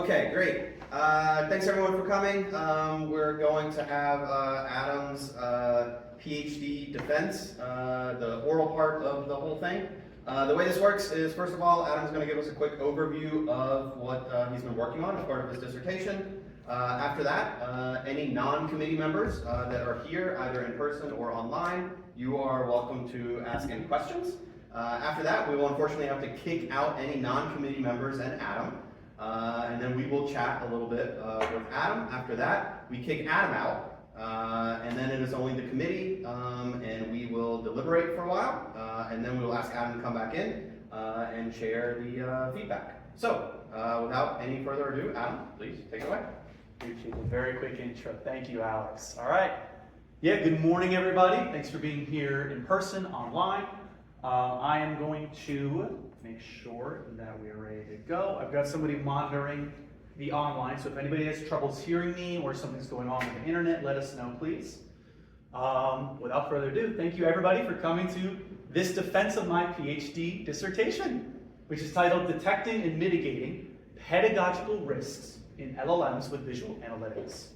Okay, great. Thanks everyone for coming. We're going to have Adam's PhD defense, the oral part of the whole thing. The way this works is, first of all, Adam's going to give us a quick overview of what he's been working on as part of his dissertation. After that, any non-committee members that are here, either in person or online, you are welcome to ask any questions. After that, we will unfortunately have to kick out any non-committee members and Adam. And then we will chat a little bit with Adam. After that, we kick Adam out, and then it is only the committee, and we will deliberate for a while, and then we will ask Adam to come back in and share the feedback. So, without any further ado, Adam, please take it away. Appreciate a very quick intro. Thank you, Alex. All right. Yeah, good morning, everybody. Thanks for being here in person, online. I am going to make sure that we are ready to go. I've got somebody monitoring the online, so if anybody has troubles hearing me or something's going on with the internet, let us know, please. Without further ado, thank you everybody for coming to this defense of my PhD dissertation, which is titled Detecting and Mitigating Pedagogical Risks in LLMs with Visual Analytics.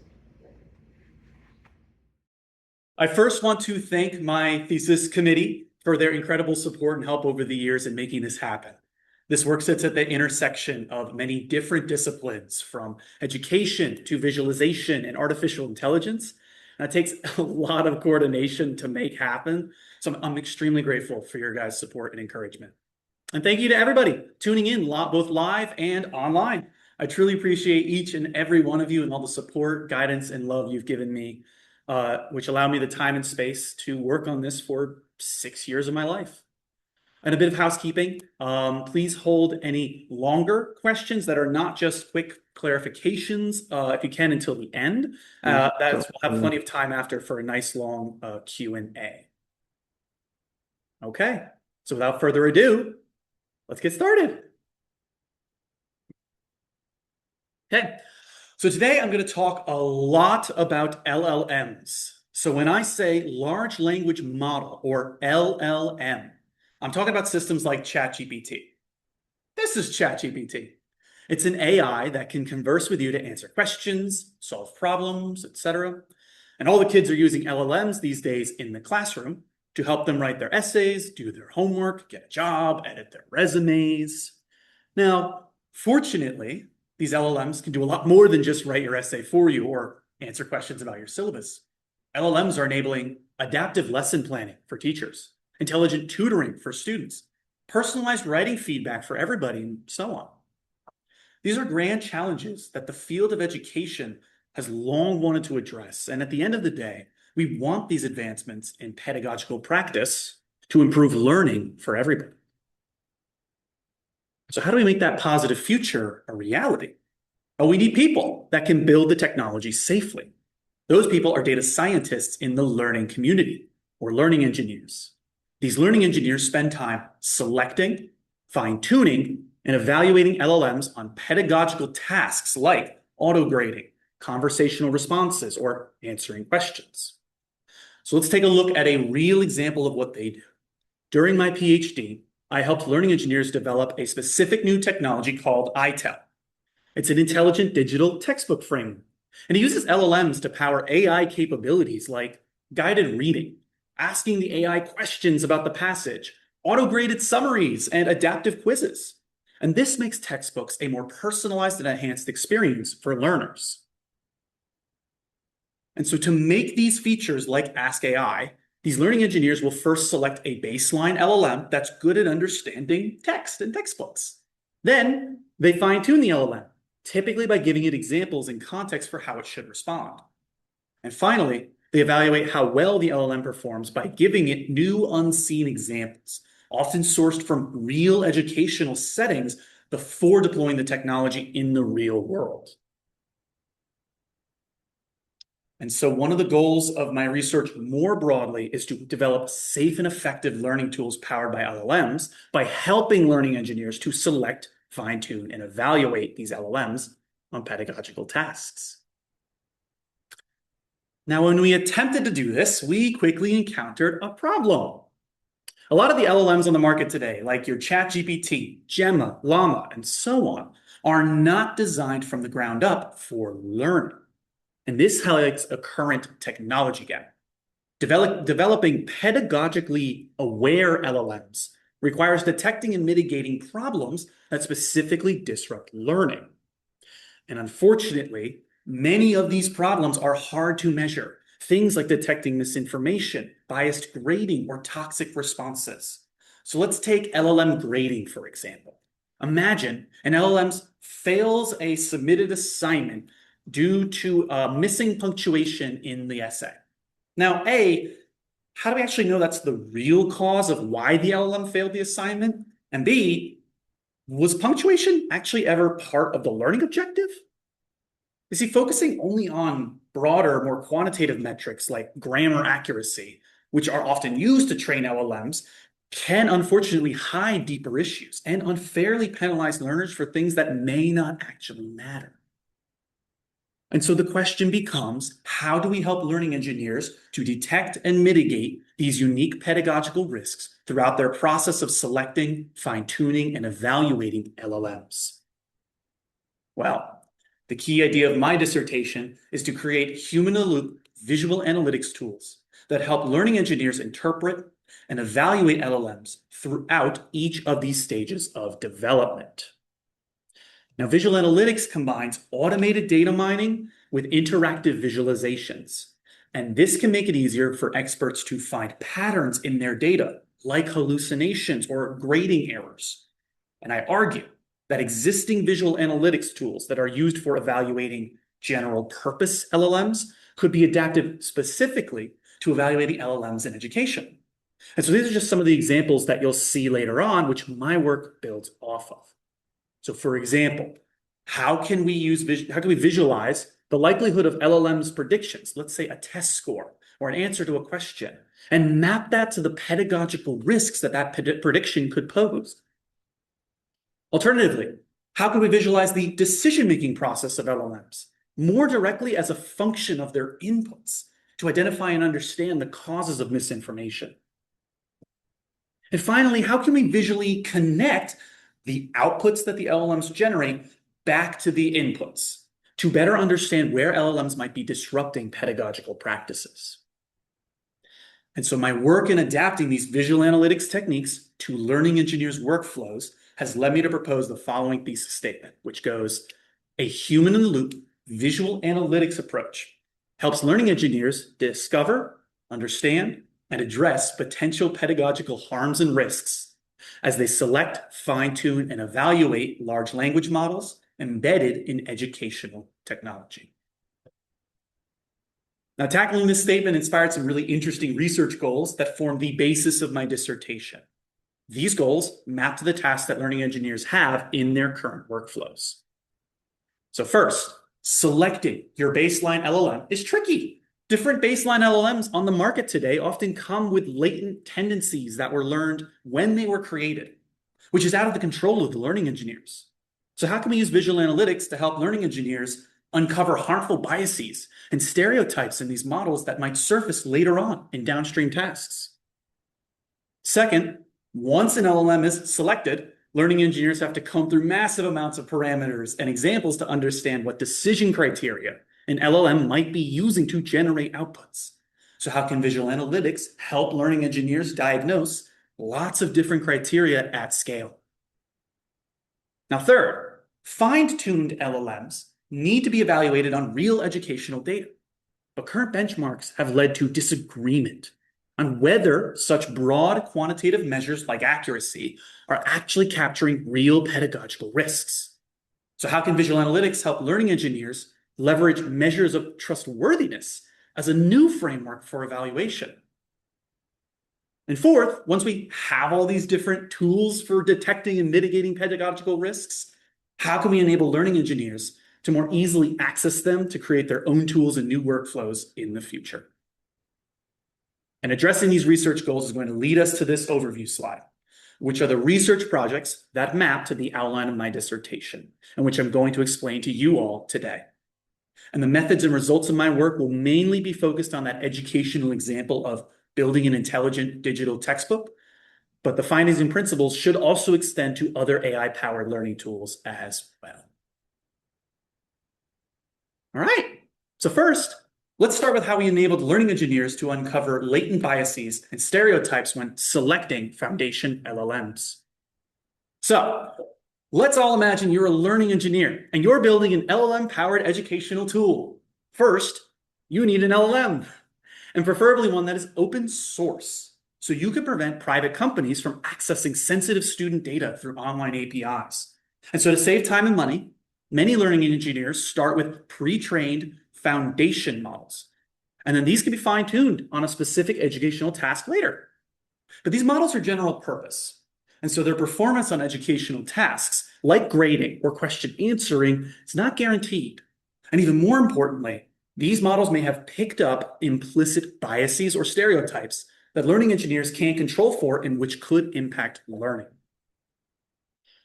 I first want to thank my thesis committee for their incredible support and help over the years in making this happen. This work sits at the intersection of many different disciplines, from education to visualization and artificial intelligence. And it takes a lot of coordination to make happen. So I'm extremely grateful for your guys' support and encouragement. And thank you to everybody tuning in, both live and online. I truly appreciate each and every one of you and all the support, guidance, and love you've given me, which allowed me the time and space to work on this for 6 years of my life. And a bit of housekeeping, please hold any longer questions that are not just quick clarifications, if you can, until the end. We'll have plenty of time after for a nice long Q&A. Okay, so without further ado, let's get started. Okay, so today I'm going to talk a lot about LLMs. So when I say large language model, or LLM, I'm talking about systems like ChatGPT. This is ChatGPT. It's an AI that can converse with you to answer questions, solve problems, etc. And all the kids are using LLMs these days in the classroom to help them write their essays, do their homework, get a job, edit their resumes. Now, fortunately, these LLMs can do a lot more than just write your essay for you or answer questions about your syllabus. LLMs are enabling adaptive lesson planning for teachers, intelligent tutoring for students, personalized writing feedback for everybody, and so on. These are grand challenges that the field of education has long wanted to address. And at the end of the day, we want these advancements in pedagogical practice to improve learning for everybody. So how do we make that positive future a reality? Well, we need people that can build the technology safely. Those people are data scientists in the learning community, or learning engineers. These learning engineers spend time selecting, fine-tuning, and evaluating LLMs on pedagogical tasks like auto-grading, conversational responses, or answering questions. So let's take a look at a real example of what they do. During my PhD, I helped learning engineers develop a specific new technology called ITEL. It's an intelligent digital textbook framework. And it uses LLMs to power AI capabilities like guided reading, asking the AI questions about the passage, auto-graded summaries, and adaptive quizzes. And this makes textbooks a more personalized and enhanced experience for learners. And so to make these features like Ask AI, these learning engineers will first select a baseline LLM that's good at understanding text in textbooks. Then they fine-tune the LLM, typically by giving it examples and context for how it should respond. And finally, they evaluate how well the LLM performs by giving it new unseen examples, often sourced from real educational settings, before deploying the technology in the real world. And so one of the goals of my research more broadly is to develop safe and effective learning tools powered by LLMs by helping learning engineers to select, fine-tune, and evaluate these LLMs on pedagogical tasks. Now, when we attempted to do this, we quickly encountered a problem. A lot of the LLMs on the market today, like your ChatGPT, Gemma, Llama, and so on, are not designed from the ground up for learning. And this highlights a current technology gap. Developing pedagogically aware LLMs requires detecting and mitigating problems that specifically disrupt learning. And unfortunately, many of these problems are hard to measure. Things like detecting misinformation, biased grading, or toxic responses. So let's take LLM grading, for example. Imagine an LLM fails a submitted assignment due to missing punctuation in the essay. Now, A, how do we actually know that's the real cause of why the LLM failed the assignment? And B, was punctuation actually ever part of the learning objective? You see, focusing only on broader, more quantitative metrics like grammar accuracy, which are often used to train LLMs, can unfortunately hide deeper issues and unfairly penalize learners for things that may not actually matter. And so the question becomes, how do we help learning engineers to detect and mitigate these unique pedagogical risks throughout their process of selecting, fine-tuning, and evaluating LLMs? Well, the key idea of my dissertation is to create human-in-the-loop visual analytics tools that help learning engineers interpret and evaluate LLMs throughout each of these stages of development. Now, visual analytics combines automated data mining with interactive visualizations. And this can make it easier for experts to find patterns in their data, like hallucinations or grading errors. And I argue that existing visual analytics tools that are used for evaluating general purpose LLMs could be adapted specifically to evaluating LLMs in education. And so these are just some of the examples that you'll see later on, which my work builds off of. So for example, how can we visualize the likelihood of LLM's predictions, let's say a test score or an answer to a question, and map that to the pedagogical risks that prediction could pose? Alternatively, how can we visualize the decision-making process of LLMs more directly as a function of their inputs to identify and understand the causes of misinformation? And finally, how can we visually connect the outputs that the LLMs generate back to the inputs to better understand where LLMs might be disrupting pedagogical practices? And so my work in adapting these visual analytics techniques to learning engineers' workflows has led me to propose the following thesis statement, which goes, a human-in-the-loop visual analytics approach helps learning engineers discover, understand, and address potential pedagogical harms and risks as they select, fine-tune, and evaluate large language models embedded in educational technology. Now, tackling this statement inspired some really interesting research goals that form the basis of my dissertation. These goals map to the tasks that learning engineers have in their current workflows. So first, selecting your baseline LLM is tricky. Different baseline LLMs on the market today often come with latent tendencies that were learned when they were created, which is out of the control of the learning engineers. So how can we use visual analytics to help learning engineers uncover harmful biases and stereotypes in these models that might surface later on in downstream tasks? Second, once an LLM is selected, learning engineers have to comb through massive amounts of parameters and examples to understand what decision criteria an LLM might be using to generate outputs. So how can visual analytics help learning engineers diagnose lots of different criteria at scale? Now, third, fine-tuned LLMs need to be evaluated on real educational data. But current benchmarks have led to disagreement on whether such broad quantitative measures like accuracy are actually capturing real pedagogical risks. So how can visual analytics help learning engineers leverage measures of trustworthiness as a new framework for evaluation? And fourth, once we have all these different tools for detecting and mitigating pedagogical risks, how can we enable learning engineers to more easily access them to create their own tools and new workflows in the future? And addressing these research goals is going to lead us to this overview slide, which are the research projects that map to the outline of my dissertation, and which I'm going to explain to you all today. And the methods and results of my work will mainly be focused on that educational example of building an intelligent digital textbook, but the findings and principles should also extend to other AI-powered learning tools as well. All right. So first, let's start with how we enabled learning engineers to uncover latent biases and stereotypes when selecting foundation LLMs. So let's all imagine you're a learning engineer and you're building an LLM-powered educational tool. First, you need an LLM, and preferably one that is open source, so you can prevent private companies from accessing sensitive student data through online APIs. And so to save time and money, many learning engineers start with pre-trained foundation models. And then these can be fine-tuned on a specific educational task later. But these models are general purpose. And so their performance on educational tasks, like grading or question answering, is not guaranteed. And even more importantly, these models may have picked up implicit biases or stereotypes that learning engineers can't control for and which could impact learning.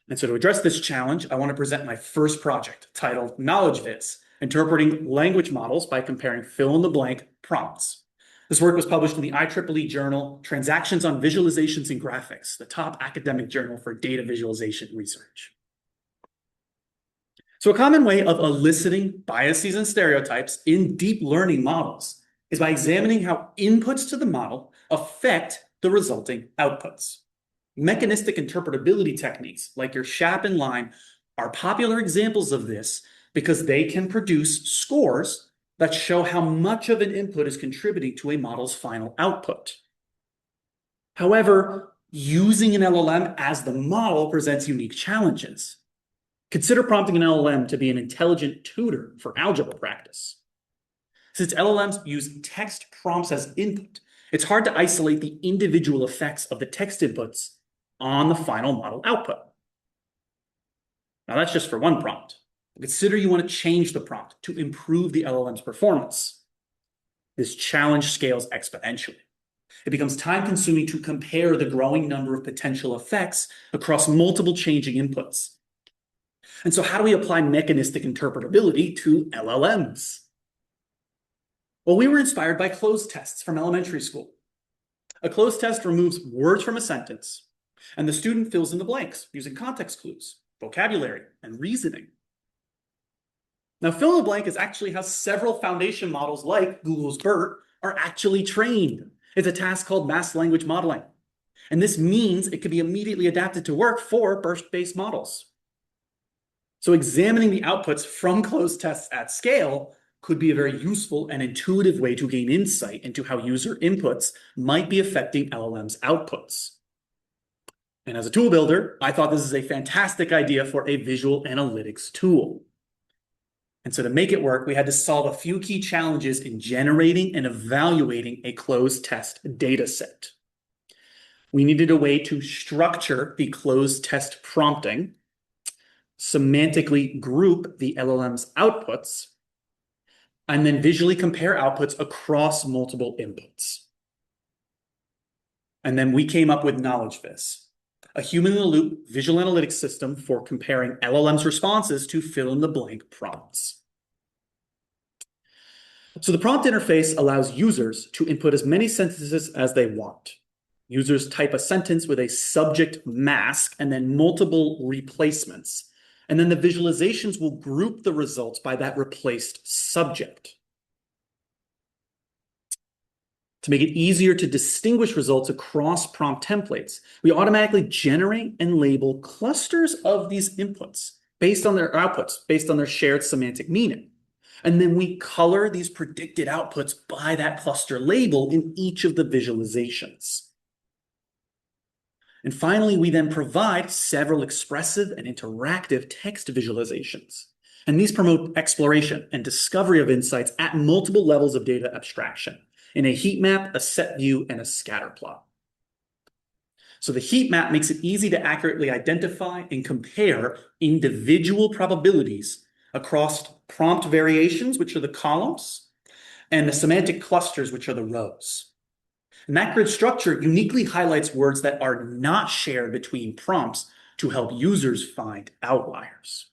And so to address this challenge, I want to present my first project titled Acknowledgements, Interpreting Language Models by Comparing Fill-in-the-Blank Prompts. This work was published in the IEEE journal, Transactions on Visualizations and Graphics, the top academic journal for data visualization research. So a common way of eliciting biases and stereotypes in deep learning models is by examining how inputs to the model affect the resulting outputs. Mechanistic interpretability techniques like your Chapin line are popular examples of this because they can produce scores that show how much of an input is contributing to a model's final output. However, using an LLM as the model presents unique challenges. Consider prompting an LLM to be an intelligent tutor for algebra practice. Since LLMs use text prompts as input, it's hard to isolate the individual effects of the text inputs on the final model output. Now that's just for one prompt. Consider you want to change the prompt to improve the LLM's performance. This challenge scales exponentially. It becomes time-consuming to compare the growing number of potential effects across multiple changing inputs. And so how do we apply mechanistic interpretability to LLMs? Well, we were inspired by closed tests from elementary school. A closed test removes words from a sentence, and the student fills in the blanks using context clues, vocabulary, and reasoning. Now, fill in the blank is actually how several foundation models like Google's BERT are actually trained. It's a task called mass language modeling. And this means it can be immediately adapted to work for BERT-based models. So examining the outputs from closed tests at scale could be a very useful and intuitive way to gain insight into how user inputs might be affecting LLM's outputs. And as a tool builder, I thought this is a fantastic idea for a visual analytics tool. And so to make it work, we had to solve a few key challenges in generating and evaluating a closed test data set. We needed a way to structure the closed test prompting, semantically group the LLM's outputs, and then visually compare outputs across multiple inputs. And then we came up with KnowledgeVis, a human-in-the-loop visual analytics system for comparing LLM's responses to fill-in-the-blank prompts. So the prompt interface allows users to input as many sentences as they want. Users type a sentence with a subject mask and then multiple replacements. And then the visualizations will group the results by that replaced subject. To make it easier to distinguish results across prompt templates, we automatically generate and label clusters of these inputs based on their outputs, based on their shared semantic meaning. And then we color these predicted outputs by that cluster label in each of the visualizations. And finally, we then provide several expressive and interactive text visualizations. And these promote exploration and discovery of insights at multiple levels of data abstraction in a heat map, a set view, and a scatter plot. So the heat map makes it easy to accurately identify and compare individual probabilities across prompt variations, which are the columns, and the semantic clusters, which are the rows. And that grid structure uniquely highlights words that are not shared between prompts to help users find outliers.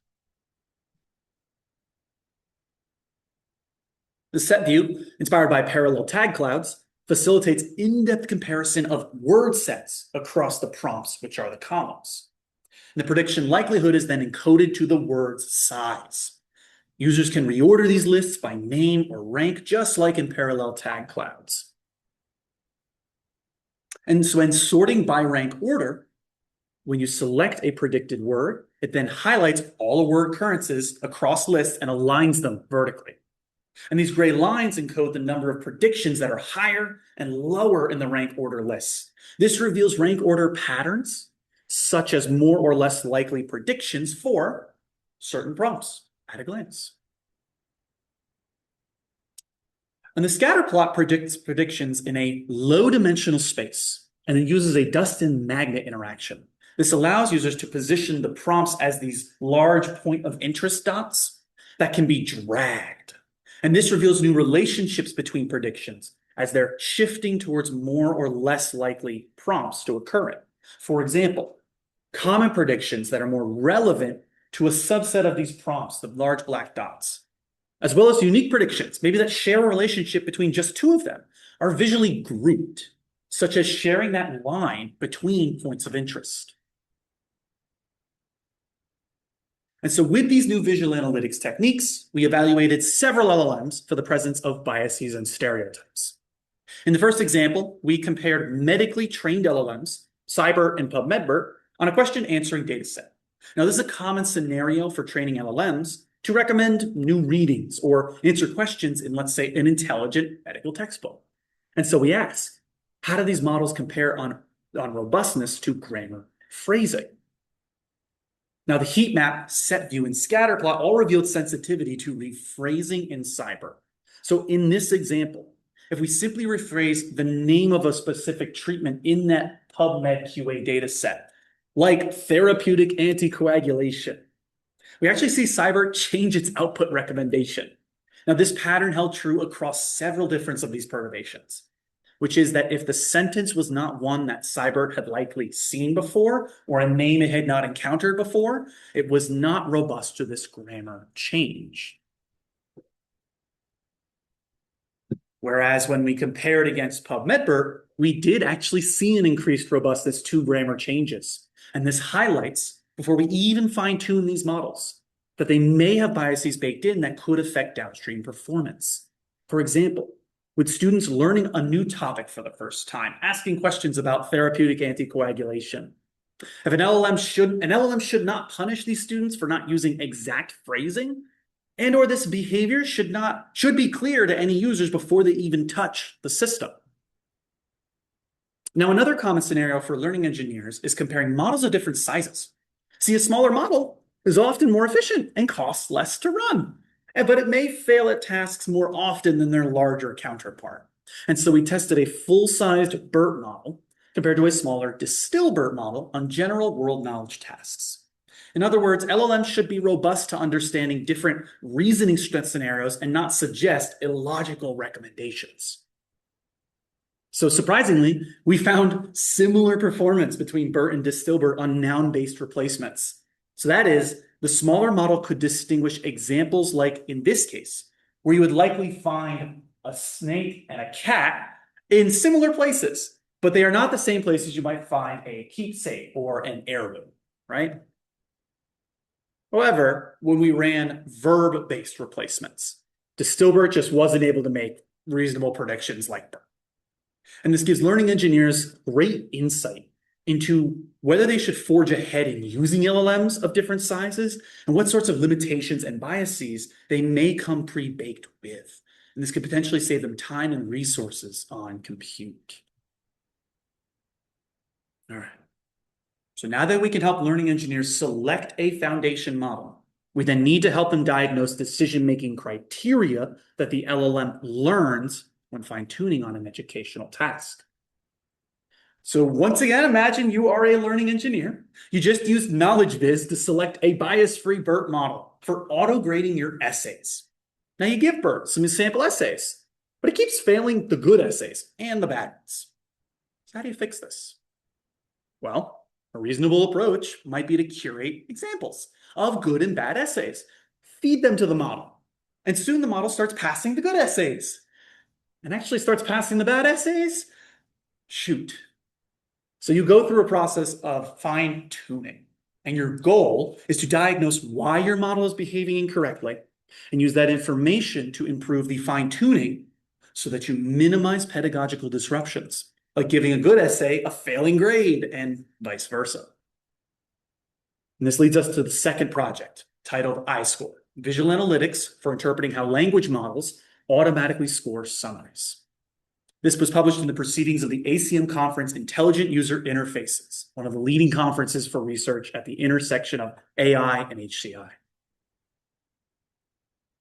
The set view, inspired by parallel tag clouds, facilitates in-depth comparison of word sets across the prompts, which are the columns. And the prediction likelihood is then encoded to the word's size. Users can reorder these lists by name or rank, just like in parallel tag clouds. And so when sorting by rank order, when you select a predicted word, it then highlights all the word occurrences across lists and aligns them vertically. And these gray lines encode the number of predictions that are higher and lower in the rank order lists. This reveals rank order patterns, such as more or less likely predictions for certain prompts at a glance. And the scatter plot predicts predictions in a low-dimensional space, and it uses a dust-and-magnet interaction. This allows users to position the prompts as these large point of interest dots that can be dragged. And this reveals new relationships between predictions as they're shifting towards more or less likely prompts to occur in. For example, common predictions that are more relevant to a subset of these prompts, the large black dots, as well as unique predictions, maybe that share a relationship between just two of them, are visually grouped, such as sharing that line between points of interest. And so with these new visual analytics techniques, we evaluated several LLMs for the presence of biases and stereotypes. In the first example, we compared medically trained LLMs, Cybert and PubMedBert, on a question answering dataset. Now, this is a common scenario for training LLMs to recommend new readings or answer questions in, let's say, an intelligent medical textbook. And so we ask, how do these models compare on robustness to grammar phrasing? Now, the heat map, set view, and scatter plot all revealed sensitivity to rephrasing in Cyber. So in this example, if we simply rephrase the name of a specific treatment in that PubMed QA data set, like therapeutic anticoagulation, we actually see Cyber change its output recommendation. Now, this pattern held true across several different of these perturbations, which is that if the sentence was not one that Cyber had likely seen before or a name it had not encountered before, it was not robust to this grammar change. Whereas when we compared against PubMedBert, we did actually see an increased robustness to grammar changes. And this highlights, before we even fine-tune these models, that they may have biases baked in that could affect downstream performance. For example, with students learning a new topic for the first time, asking questions about therapeutic anticoagulation. If an LLM should not punish these students for not using exact phrasing, and or this behavior should be clear to any users before they even touch the system. Now, another common scenario for learning engineers is comparing models of different sizes. See, a smaller model is often more efficient and costs less to run, but it may fail at tasks more often than their larger counterpart. And so we tested a full-sized BERT model compared to a smaller distill BERT model on general world knowledge tasks. In other words, LLMs should be robust to understanding different reasoning scenarios and not suggest illogical recommendations. So surprisingly, we found similar performance between BERT and distill BERT on noun-based replacements. So that is, the smaller model could distinguish examples like in this case, where you would likely find a snake and a cat in similar places, but they are not the same places you might find a keepsake or an heirloom, right? However, when we ran verb-based replacements, DistillBERT just wasn't able to make reasonable predictions like BERT. And this gives learning engineers great insight into whether they should forge ahead in using LLMs of different sizes and what sorts of limitations and biases they may come pre-baked with. And this could potentially save them time and resources on compute. All right. So now that we can help learning engineers select a foundation model, we then need to help them diagnose decision-making criteria that the LLM learns when fine-tuning on an educational task. So once again, imagine you are a learning engineer. You just used KnowledgeViz to select a bias-free BERT model for auto-grading your essays. Now you give BERT some sample essays, but it keeps failing the good essays and the bad ones. So how do you fix this? Well, a reasonable approach might be to curate examples of good and bad essays. Feed them to the model, and soon the model starts passing the good essays and actually starts passing the bad essays. Shoot. So you go through a process of fine-tuning, and your goal is to diagnose why your model is behaving incorrectly and use that information to improve the fine-tuning so that you minimize pedagogical disruptions, like giving a good essay a failing grade and vice versa. And this leads us to the second project, titled iScore, Visual Analytics for Interpreting How Language Models Automatically Score Summaries. This was published in the Proceedings of the ACM Conference Intelligent User Interfaces, one of the leading conferences for research at the intersection of AI and HCI.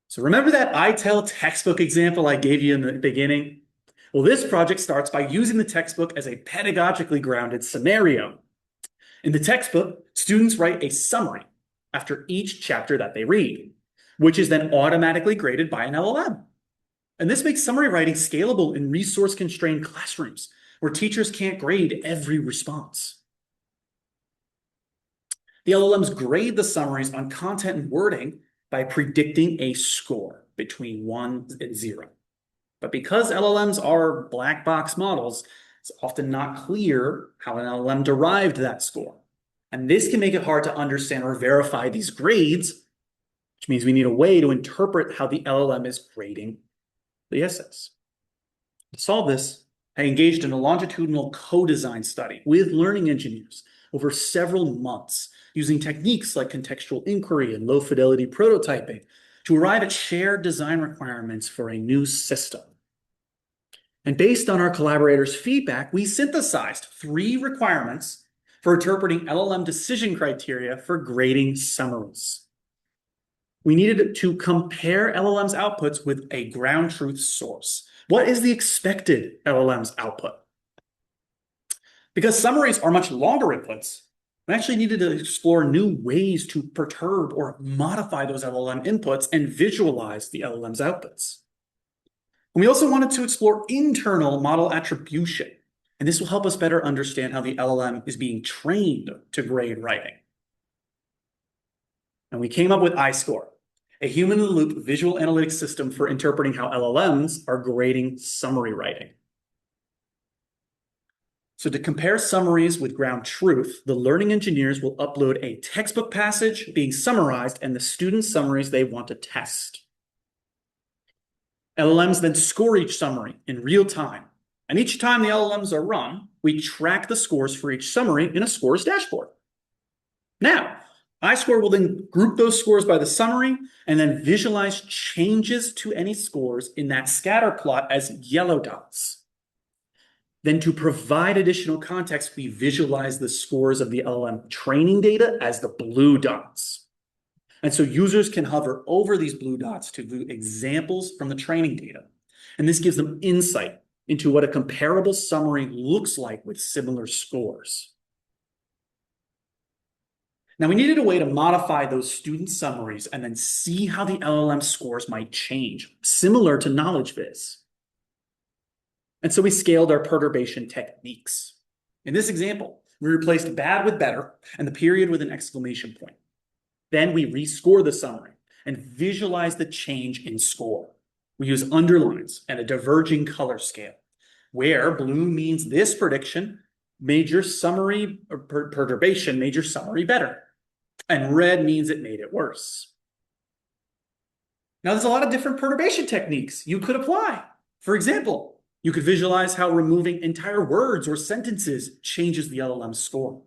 So remember that ITEL textbook example I gave you in the beginning? Well, this project starts by using the textbook as a pedagogically grounded scenario. In the textbook, students write a summary after each chapter that they read, which is then automatically graded by an LLM. And this makes summary writing scalable in resource-constrained classrooms where teachers can't grade every response. The LLMs grade the summaries on content and wording by predicting a score between 1 and 0. But because LLMs are black box models, it's often not clear how an LLM derived that score. And this can make it hard to understand or verify these grades, which means we need a way to interpret how the LLM is grading the essays. To solve this, I engaged in a longitudinal co-design study with learning engineers over several months, using techniques like contextual inquiry and low-fidelity prototyping to arrive at shared design requirements for a new system. And based on our collaborators' feedback, we synthesized 3 requirements for interpreting LLM decision criteria for grading summaries. We needed to compare LLM's outputs with a ground truth source. What is the expected LLM's output? Because summaries are much longer inputs, we actually needed to explore new ways to perturb or modify those LLM inputs and visualize the LLM's outputs. And we also wanted to explore internal model attribution, and this will help us better understand how the LLM is being trained to grade writing. And we came up with iScore, a human-in-the-loop visual analytics system for interpreting how LLMs are grading summary writing. So to compare summaries with ground truth, the learning engineers will upload a textbook passage being summarized and the student summaries they want to test. LLMs then score each summary in real time. And each time the LLMs are run, we track the scores for each summary in a scores dashboard. Now, iScore will then group those scores by the summary and then visualize changes to any scores in that scatter plot as yellow dots. Then to provide additional context, we visualize the scores of the LLM training data as the blue dots. And so users can hover over these blue dots to view examples from the training data. And this gives them insight into what a comparable summary looks like with similar scores. Now, we needed a way to modify those student summaries and then see how the LLM scores might change, similar to knowledge viz. And so we scaled our perturbation techniques. In this example, we replaced bad with better and the period with an exclamation point. Then we rescore the summary and visualize the change in score. We use underlines and a diverging color scale, where blue means this prediction made your summary or perturbation made your summary better, and red means it made it worse. Now, there's a lot of different perturbation techniques you could apply. For example, you could visualize how removing entire words or sentences changes the LLM score.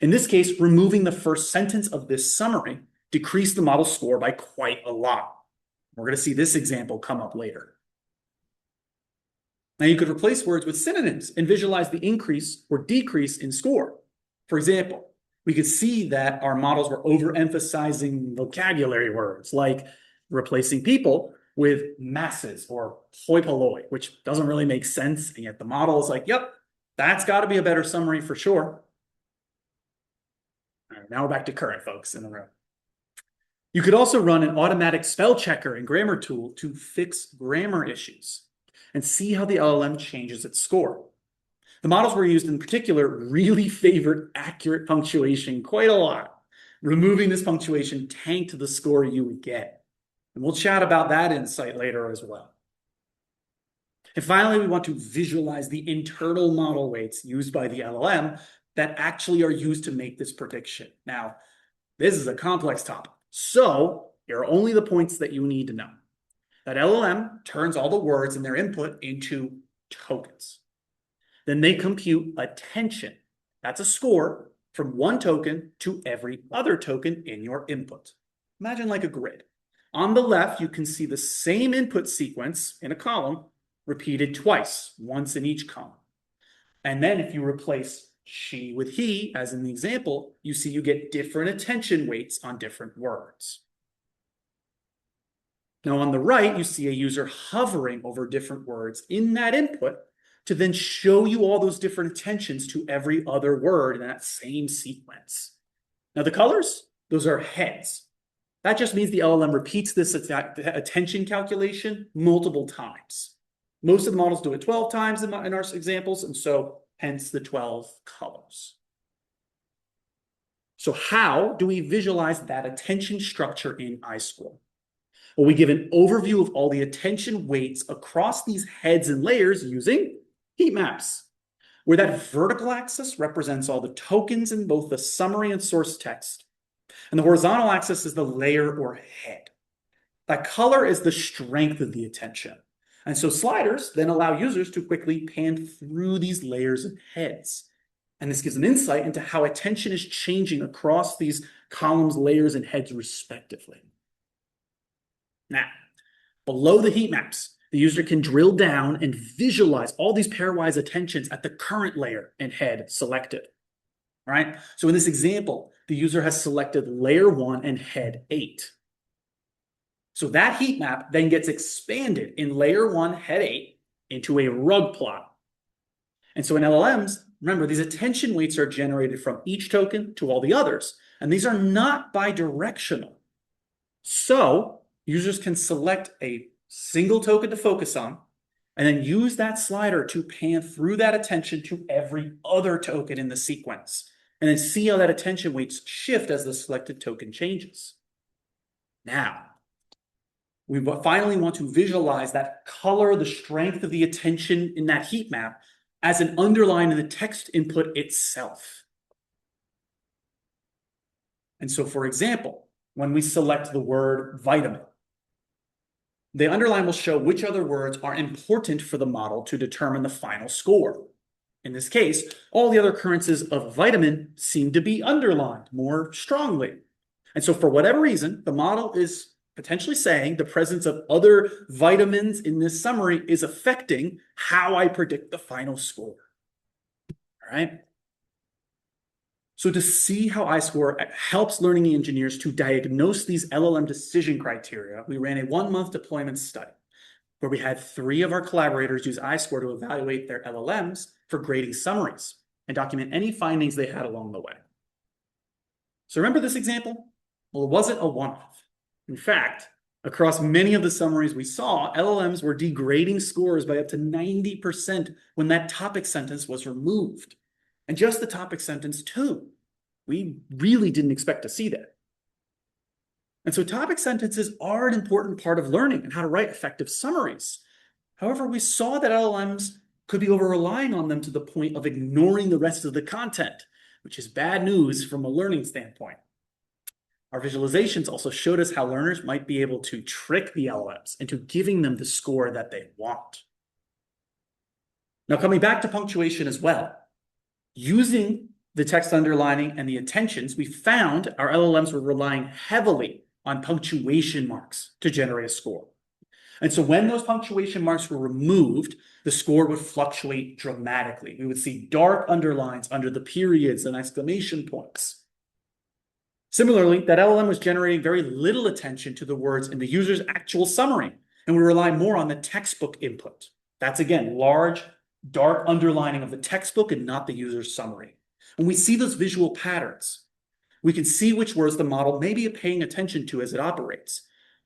In this case, removing the first sentence of this summary decreased the model score by quite a lot. We're going to see this example come up later. Now, you could replace words with synonyms and visualize the increase or decrease in score. For example, we could see that our models were overemphasizing vocabulary words like replacing people with masses or hoi polloi, which doesn't really make sense. And yet the model is like, yep, that's got to be a better summary for sure. All right, now we're back to current folks in the room. You could also run an automatic spell checker and grammar tool to fix grammar issues and see how the LLM changes its score. The models we used in particular really favored accurate punctuation quite a lot. Removing this punctuation tanked the score you would get. And we'll chat about that insight later as well. And finally, we want to visualize the internal model weights used by the LLM that actually are used to make this prediction. Now, this is a complex topic. So Here are only the points that you need to know. That LLM turns all the words in their input into tokens. Then they compute attention. That's a score from one token to every other token in your input. Imagine like a grid. On the left, you can see the same input sequence in a column repeated twice, once in each column. And then if you replace she with he, as in the example, you see you get different attention weights on different words. Now on the right, you see a user hovering over different words in that input to then show you all those different attentions to every other word in that same sequence. Now the colors, those are heads. That just means the LLM repeats this attention calculation multiple times. Most of the models do it 12 times in our examples, and so hence the 12 colors. So how do we visualize that attention structure in iSchool? Well, we give an overview of all the attention weights across these heads and layers using heat maps, where that vertical axis represents all the tokens in both the summary and source text, and the horizontal axis is the layer or head. That color is the strength of the attention. And so sliders then allow users to quickly pan through these layers and heads. And this gives an insight into how attention is changing across these columns, layers, and heads respectively. Now, below the heat maps, the user can drill down and visualize all these pairwise attentions at the current layer and head selected. All right? So in this example, the user has selected layer 1 and head 8. So that heat map then gets expanded in layer 1, head 8 into a rug plot. And so in LLMs, remember, these attention weights are generated from each token to all the others, and these are not bidirectional. So users can select a single token to focus on, and then use that slider to pan through that attention to every other token in the sequence, and then see how that attention weights shift as the selected token changes. Now, we finally want to visualize that color, the strength of the attention in that heat map as an underline in the text input itself. And so, for example, when we select the word vitamin, the underline will show which other words are important for the model to determine the final score. In this case, all the other occurrences of vitamin seem to be underlined more strongly. And so for whatever reason, the model is potentially saying the presence of other vitamins in this summary is affecting how I predict the final score. All right? So to see how iScore helps learning engineers to diagnose these LLM decision criteria, we ran a 1-month deployment study where we had 3 of our collaborators use iScore to evaluate their LLMs for grading summaries and document any findings they had along the way. So remember this example? Well, it wasn't a one-off. In fact, across many of the summaries we saw, LLMs were degrading scores by up to 90% when that topic sentence was removed. And just the topic sentence too. We really didn't expect to see that. And so topic sentences are an important part of learning and how to write effective summaries. However, we saw that LLMs could be over-relying on them to the point of ignoring the rest of the content, which is bad news from a learning standpoint. Our visualizations also showed us how learners might be able to trick the LLMs into giving them the score that they want. Now, coming back to punctuation as well, using the text underlining and the attentions, we found our LLMs were relying heavily on punctuation marks to generate a score. And so when those punctuation marks were removed, the score would fluctuate dramatically. We would see dark underlines under the periods and exclamation points. Similarly, that LLM was generating very little attention to the words in the user's actual summary, and we rely more on the textbook input. That's, again, large, dark underlining of the textbook and not the user's summary. When we see those visual patterns, we can see which words the model may be paying attention to as it operates,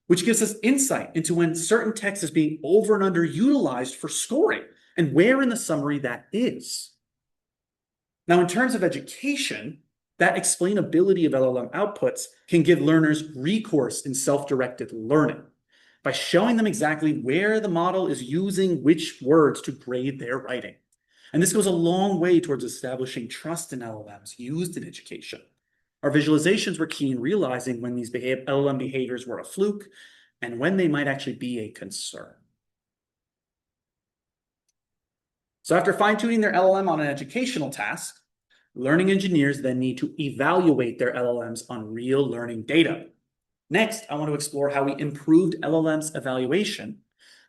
which gives us insight into when certain text is being over and underutilized for scoring and where in the summary that is. Now, in terms of education, that explainability of LLM outputs can give learners recourse in self-directed learning by showing them exactly where the model is using which words to grade their writing. And this goes a long way towards establishing trust in LLMs used in education. Our visualizations were key in realizing when these LLM behaviors were a fluke and when they might actually be a concern. So after fine-tuning their LLM on an educational task, learning engineers then need to evaluate their LLMs on real learning data. Next, I want to explore how we improved LLMs evaluation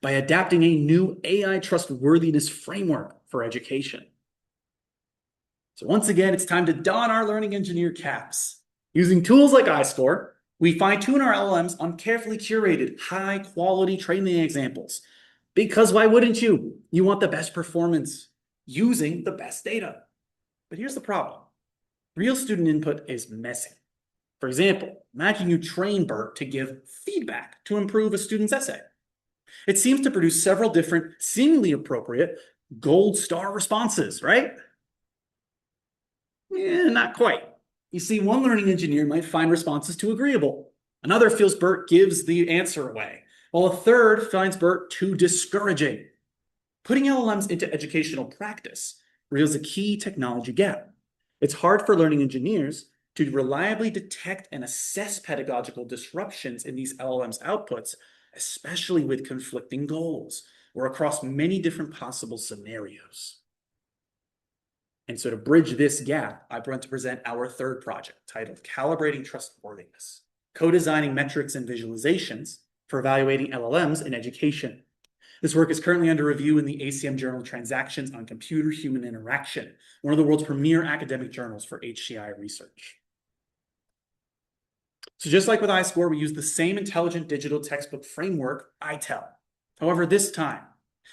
by adapting a new AI trustworthiness framework for education. So once again, it's time to don our learning engineer caps. Using tools like iScore, we fine-tune our LLMs on carefully curated, high-quality training examples. Because why wouldn't you? You want the best performance using the best data. But here's the problem. Real student input is messy. For example, imagine you train BERT to give feedback to improve a student's essay. It seems to produce several different, seemingly appropriate, gold star responses, right? Not quite. You see, one learning engineer might find responses too agreeable. Another feels BERT gives the answer away, while a third finds BERT too discouraging. Putting LLMs into educational practice reveals a key technology gap. It's hard for learning engineers to reliably detect and assess pedagogical disruptions in these LLMs' outputs, especially with conflicting goals or across many different possible scenarios. And so to bridge this gap, I want to present our third project titled Calibrating Trustworthiness, co-designing metrics and visualizations for evaluating LLMs in education. This work is currently under review in the ACM journal Transactions on Computer-Human Interaction, one of the world's premier academic journals for HCI research. So just like with iScore, we use the same intelligent digital textbook framework, ITEL. However, this time,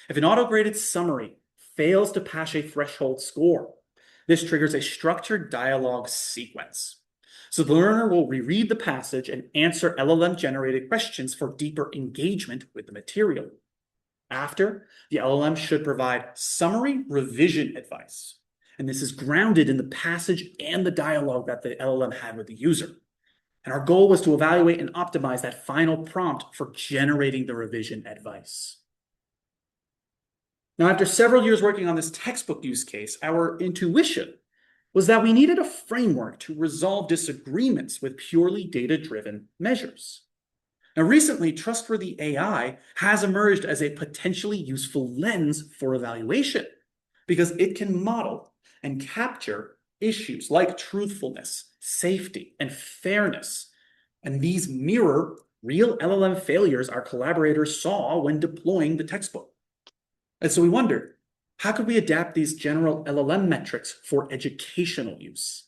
if an auto-graded summary fails to pass a threshold score, this triggers a structured dialogue sequence. So the learner will reread the passage and answer LLM-generated questions for deeper engagement with the material. After, the LLM should provide summary revision advice. And this is grounded in the passage and the dialogue that the LLM had with the user. And our goal was to evaluate and optimize that final prompt for generating the revision advice. Now, after several years working on this textbook use case, our intuition was that we needed a framework to resolve disagreements with purely data-driven measures. Now, recently, trustworthy AI has emerged as a potentially useful lens for evaluation because it can model and capture issues like truthfulness, safety, and fairness. And these mirror real LLM failures our collaborators saw when deploying the textbook. And so we wondered, how could we adapt these general LLM metrics for educational use?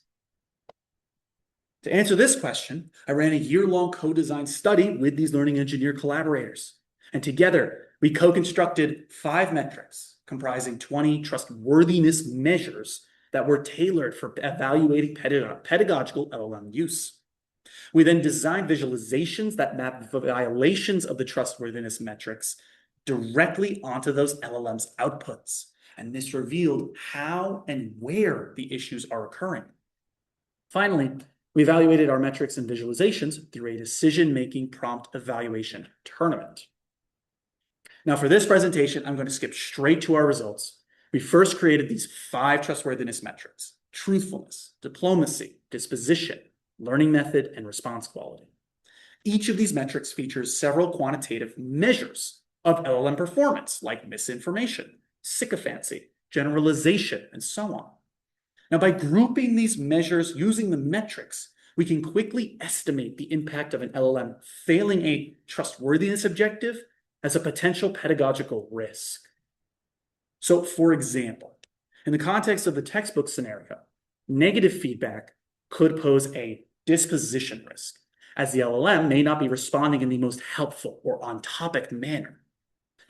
To answer this question, I ran a year-long co-design study with these learning engineer collaborators. And together, we co-constructed 5 metrics comprising 20 trustworthiness measures that were tailored for evaluating pedagogical LLM use. We then designed visualizations that map violations of the trustworthiness metrics directly onto those LLMs' outputs. And this revealed how and where the issues are occurring. Finally, we evaluated our metrics and visualizations through a decision-making prompt evaluation tournament. Now, for this presentation, I'm going to skip straight to our results. We first created these 5 trustworthiness metrics: truthfulness, diplomacy, disposition, learning method, and response quality. Each of these metrics features several quantitative measures of LLM performance, like misinformation, sycophancy, generalization, and so on. Now, by grouping these measures using the metrics, we can quickly estimate the impact of an LLM failing a trustworthiness objective as a potential pedagogical risk. So, for example, in the context of the textbook scenario, negative feedback could pose a disposition risk, as the LLM may not be responding in the most helpful or on-topic manner.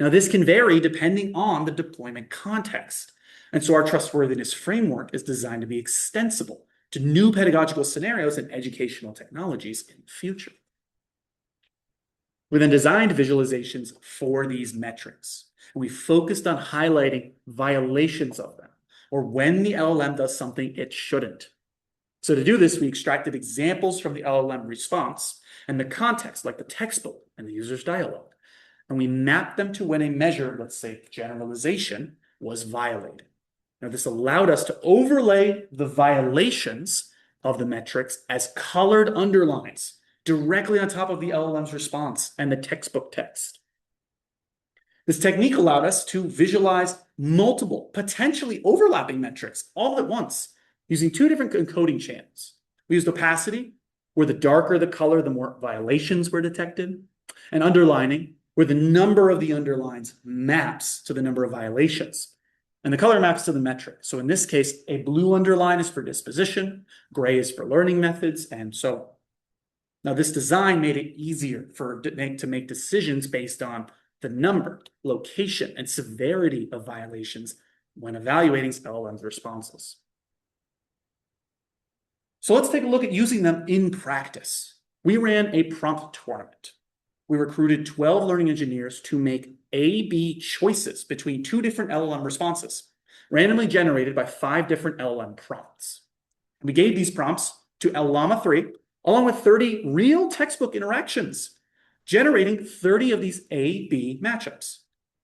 Now, this can vary depending on the deployment context. And so our trustworthiness framework is designed to be extensible to new pedagogical scenarios and educational technologies in the future. We then designed visualizations for these metrics, and we focused on highlighting violations of them, or when the LLM does something it shouldn't. So to do this, we extracted examples from the LLM response and the context, like the textbook and the user's dialogue, and we mapped them to when a measure, let's say generalization, was violated. Now, this allowed us to overlay the violations of the metrics as colored underlines directly on top of the LLM's response and the textbook text. This technique allowed us to visualize multiple, potentially overlapping metrics all at once using two different encoding channels. We used opacity, where the darker the color, the more violations were detected, and underlining, where the number of the underlines maps to the number of violations, and the color maps to the metric. So in this case, a blue underline is for disposition, gray is for learning methods, and so on. Now, this design made it easier to make decisions based on the number, location, and severity of violations when evaluating LLM's responses. So let's take a look at using them in practice. We ran a prompt tournament. We recruited 12 learning engineers to make A/B choices between two different LLM responses, randomly generated by 5 different LLM prompts. We gave these prompts to Llama 3, along with 30 real textbook interactions, generating 30 of these A/B matchups.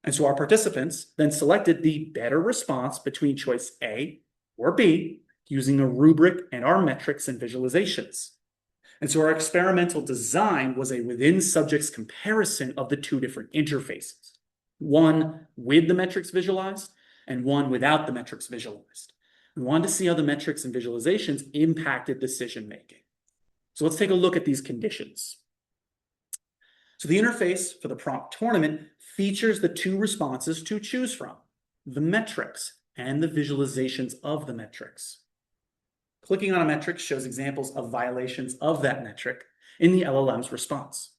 And so our participants then selected the better response between choice A or B using a rubric and our metrics and visualizations. And so our experimental design was a within subjects comparison of the two different interfaces, one with the metrics visualized and one without the metrics visualized. We wanted to see how the metrics and visualizations impacted decision making. So let's take a look at these conditions. So the interface for the prompt tournament features the two responses to choose from, the metrics and the visualizations of the metrics. Clicking on a metric shows examples of violations of that metric in the LLM's response.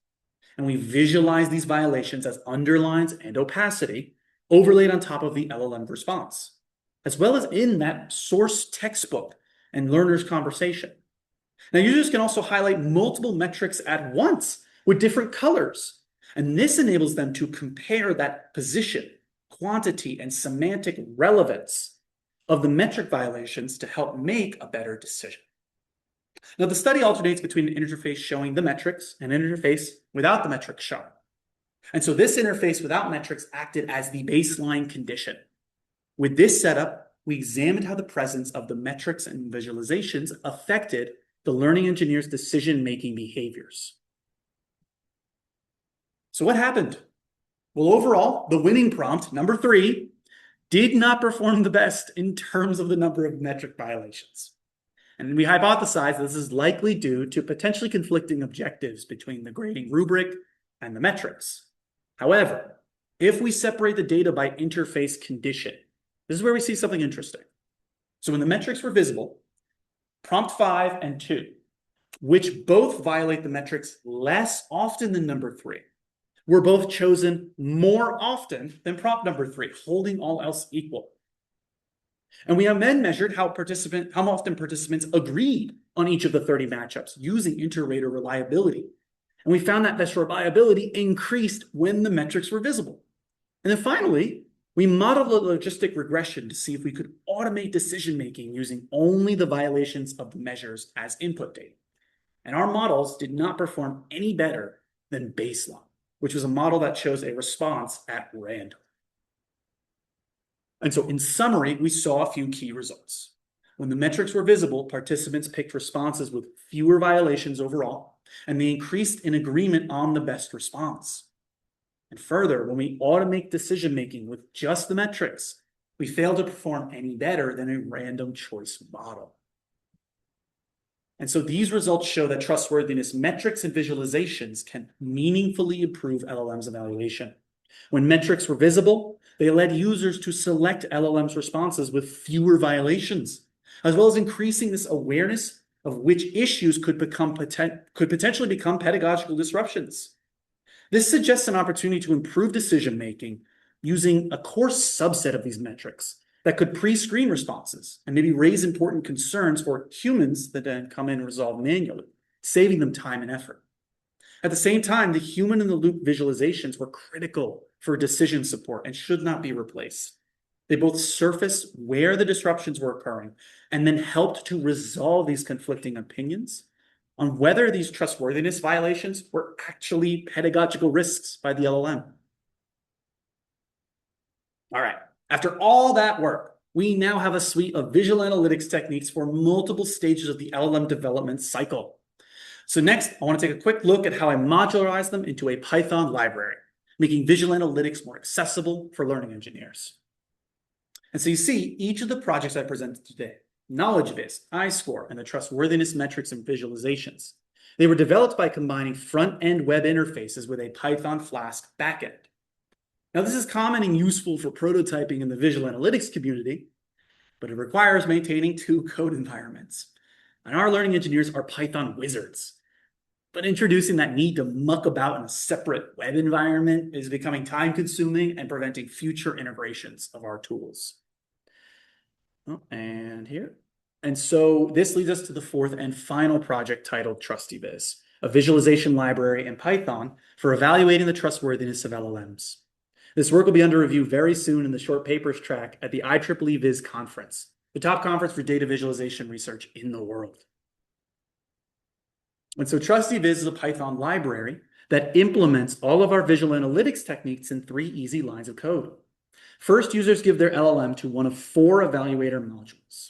And we visualize these violations as underlines and opacity overlaid on top of the LLM response, as well as in that source textbook and learner's conversation. Now, users can also highlight multiple metrics at once with different colors, and this enables them to compare that position, quantity, and semantic relevance of the metric violations to help make a better decision. Now, the study alternates between an interface showing the metrics and an interface without the metrics shown. And so this interface without metrics acted as the baseline condition. With this setup, we examined how the presence of the metrics and visualizations affected the learning engineer's decision-making behaviors. So what happened? Well, overall, the winning prompt, number 3, did not perform the best in terms of the number of metric violations. And we hypothesized this is likely due to potentially conflicting objectives between the grading rubric and the metrics. However, if we separate the data by interface condition, this is where we see something interesting. So when the metrics were visible, prompt 5 and 2, which both violate the metrics less often than number 3, were both chosen more often than prompt number 3, holding all else equal. And we have then measured how often participants agreed on each of the 30 matchups using inter-rater reliability. And we found that this reliability increased when the metrics were visible. And then finally, we modeled a logistic regression to see if we could automate decision-making using only the violations of the measures as input data. And our models did not perform any better than baseline, which was a model that shows a response at random. And so in summary, we saw a few key results. When the metrics were visible, participants picked responses with fewer violations overall, and they increased in agreement on the best response. And further, when we automate decision-making with just the metrics, we fail to perform any better than a random choice model. And so these results show that trustworthiness metrics and visualizations can meaningfully improve LLM's evaluation. When metrics were visible, they led users to select LLM's responses with fewer violations, as well as increasing this awareness of which issues could potentially become pedagogical disruptions. This suggests an opportunity to improve decision-making using a coarse subset of these metrics that could pre-screen responses and maybe raise important concerns for humans that then come in and resolve manually, saving them time and effort. At the same time, the human-in-the-loop visualizations were critical for decision support and should not be replaced. They both surface where the disruptions were occurring and then helped to resolve these conflicting opinions on whether these trustworthiness violations were actually pedagogical risks by the LLM. All right, after all that work, we now have a suite of visual analytics techniques for multiple stages of the LLM development cycle. So next, I want to take a quick look at how I modularize them into a Python library, making visual analytics more accessible for learning engineers. And so you see each of the projects I presented today, KnowledgeViz, iScore, and the trustworthiness metrics and visualizations. They were developed by combining front-end web interfaces with a Python Flask backend. Now, this is common and useful for prototyping in the visual analytics community, but it requires maintaining two code environments. And our learning engineers are Python wizards. But introducing that need to muck about in a separate web environment is becoming time-consuming and preventing future integrations of our tools. Oh, and here. And so this leads us to the fourth and final project titled TrustyViz, a visualization library in Python for evaluating the trustworthiness of LLMs. This work will be under review very soon in the short papers track at the IEEE Viz conference, the top conference for data visualization research in the world. And so TrustyViz is a Python library that implements all of our visual analytics techniques in 3 easy lines of code. First, users give their LLM to one of 4 evaluator modules.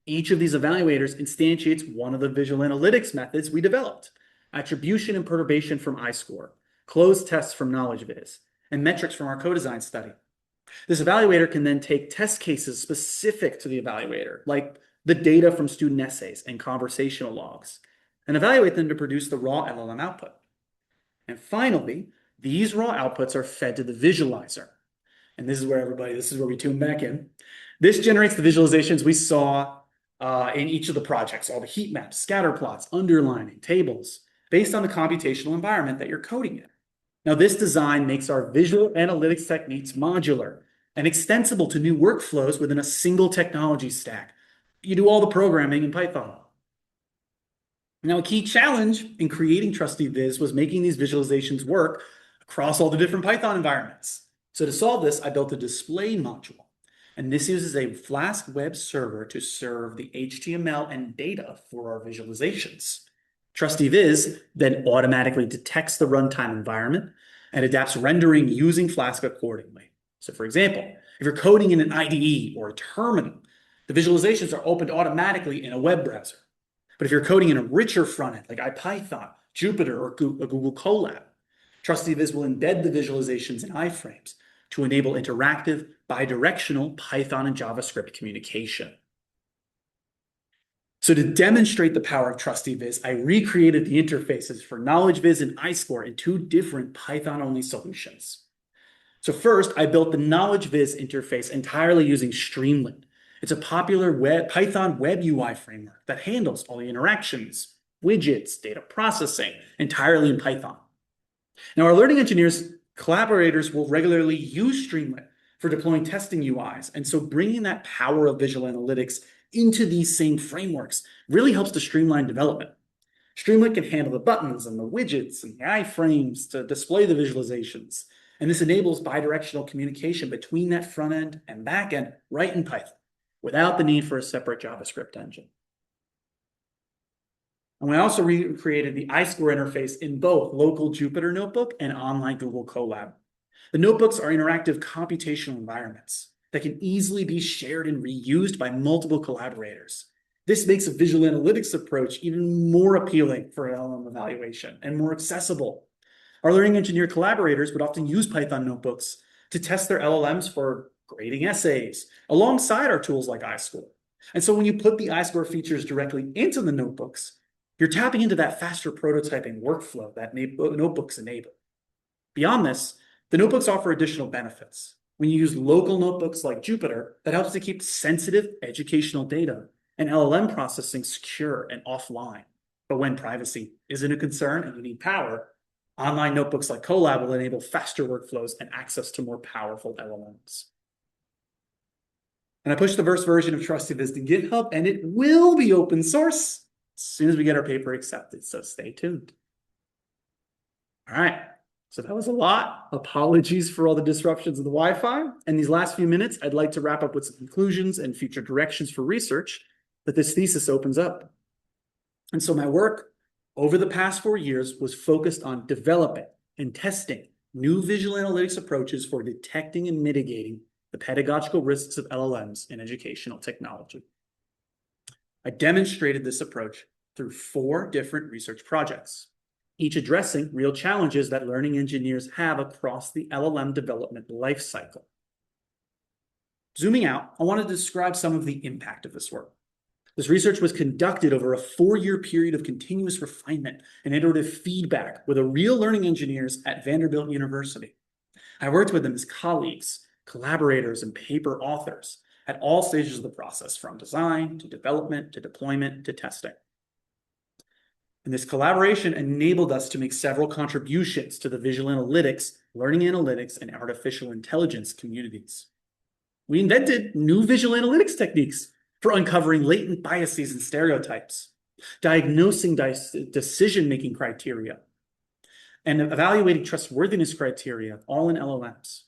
Each of these evaluators instantiates one of the visual analytics methods we developed: attribution and perturbation from iScore, closed tests from KnowledgeViz, and metrics from our co-design study. This evaluator can then take test cases specific to the evaluator, like the data from student essays and conversational logs, and evaluate them to produce the raw LLM output. And finally, these raw outputs are fed to the visualizer. And this is where we tune back in. This generates the visualizations we saw in each of the projects, all the heat maps, scatter plots, underlining, tables, based on the computational environment that you're coding in. Now, this design makes our visual analytics techniques modular and extensible to new workflows within a single technology stack. You do all the programming in Python. Now, a key challenge in creating TrustyViz was making these visualizations work across all the different Python environments. So to solve this, I built a display module. And this uses a Flask web server to serve the HTML and data for our visualizations. TrustyViz then automatically detects the runtime environment and adapts rendering using Flask accordingly. So for example, if you're coding in an IDE or a terminal, the visualizations are opened automatically in a web browser. But if you're coding in a richer frontend like IPython, Jupyter, or Google Colab, TrustyViz will embed the visualizations in iframes to enable interactive, bidirectional Python and JavaScript communication. So to demonstrate the power of TrustyViz, I recreated the interfaces for KnowledgeViz and iScore in 2 different Python-only solutions. So first, I built the KnowledgeViz interface entirely using Streamlit. It's a popular Python web UI framework that handles all the interactions, widgets, data processing, entirely in Python. Now, our learning engineers, collaborators will regularly use Streamlit for deploying testing UIs, and so bringing that power of visual analytics into these same frameworks really helps to streamline development. Streamlit can handle the buttons and the widgets and the iframes to display the visualizations, and this enables bidirectional communication between that front end and back end right in Python, without the need for a separate JavaScript engine. And we also recreated the iScore interface in both local Jupyter Notebook and online Google Colab. The notebooks are interactive computational environments that can easily be shared and reused by multiple collaborators. This makes a visual analytics approach even more appealing for LLM evaluation and more accessible. Our learning engineer collaborators would often use Python notebooks to test their LLMs for grading essays alongside our tools like iScore. And so when you put the iScore features directly into the notebooks, you're tapping into that faster prototyping workflow that notebooks enable. Beyond this, the notebooks offer additional benefits. When you use local notebooks like Jupyter, that helps to keep sensitive educational data and LLM processing secure and offline. But when privacy isn't a concern and you need power, online notebooks like Colab will enable faster workflows and access to more powerful LLMs. And I pushed the first version of TrustyViz to GitHub, and it will be open source as soon as we get our paper accepted, so stay tuned. All right, so that was a lot. Apologies for all the disruptions of the Wi-Fi. And these last few minutes, I'd like to wrap up with some conclusions and future directions for research that this thesis opens up. And so my work over the past 4 years was focused on developing and testing new visual analytics approaches for detecting and mitigating the pedagogical risks of LLMs in educational technology. I demonstrated this approach through 4 different research projects, each addressing real challenges that learning engineers have across the LLM development lifecycle. Zooming out, I want to describe some of the impact of this work. This research was conducted over a 4-year period of continuous refinement and iterative feedback with real learning engineers at Vanderbilt University. I worked with them as colleagues, collaborators, and paper authors at all stages of the process, from design to development to deployment to testing. And this collaboration enabled us to make several contributions to the visual analytics, learning analytics, and artificial intelligence communities. We invented new visual analytics techniques for uncovering latent biases and stereotypes, diagnosing decision-making criteria, and evaluating trustworthiness criteria, all in LLMs.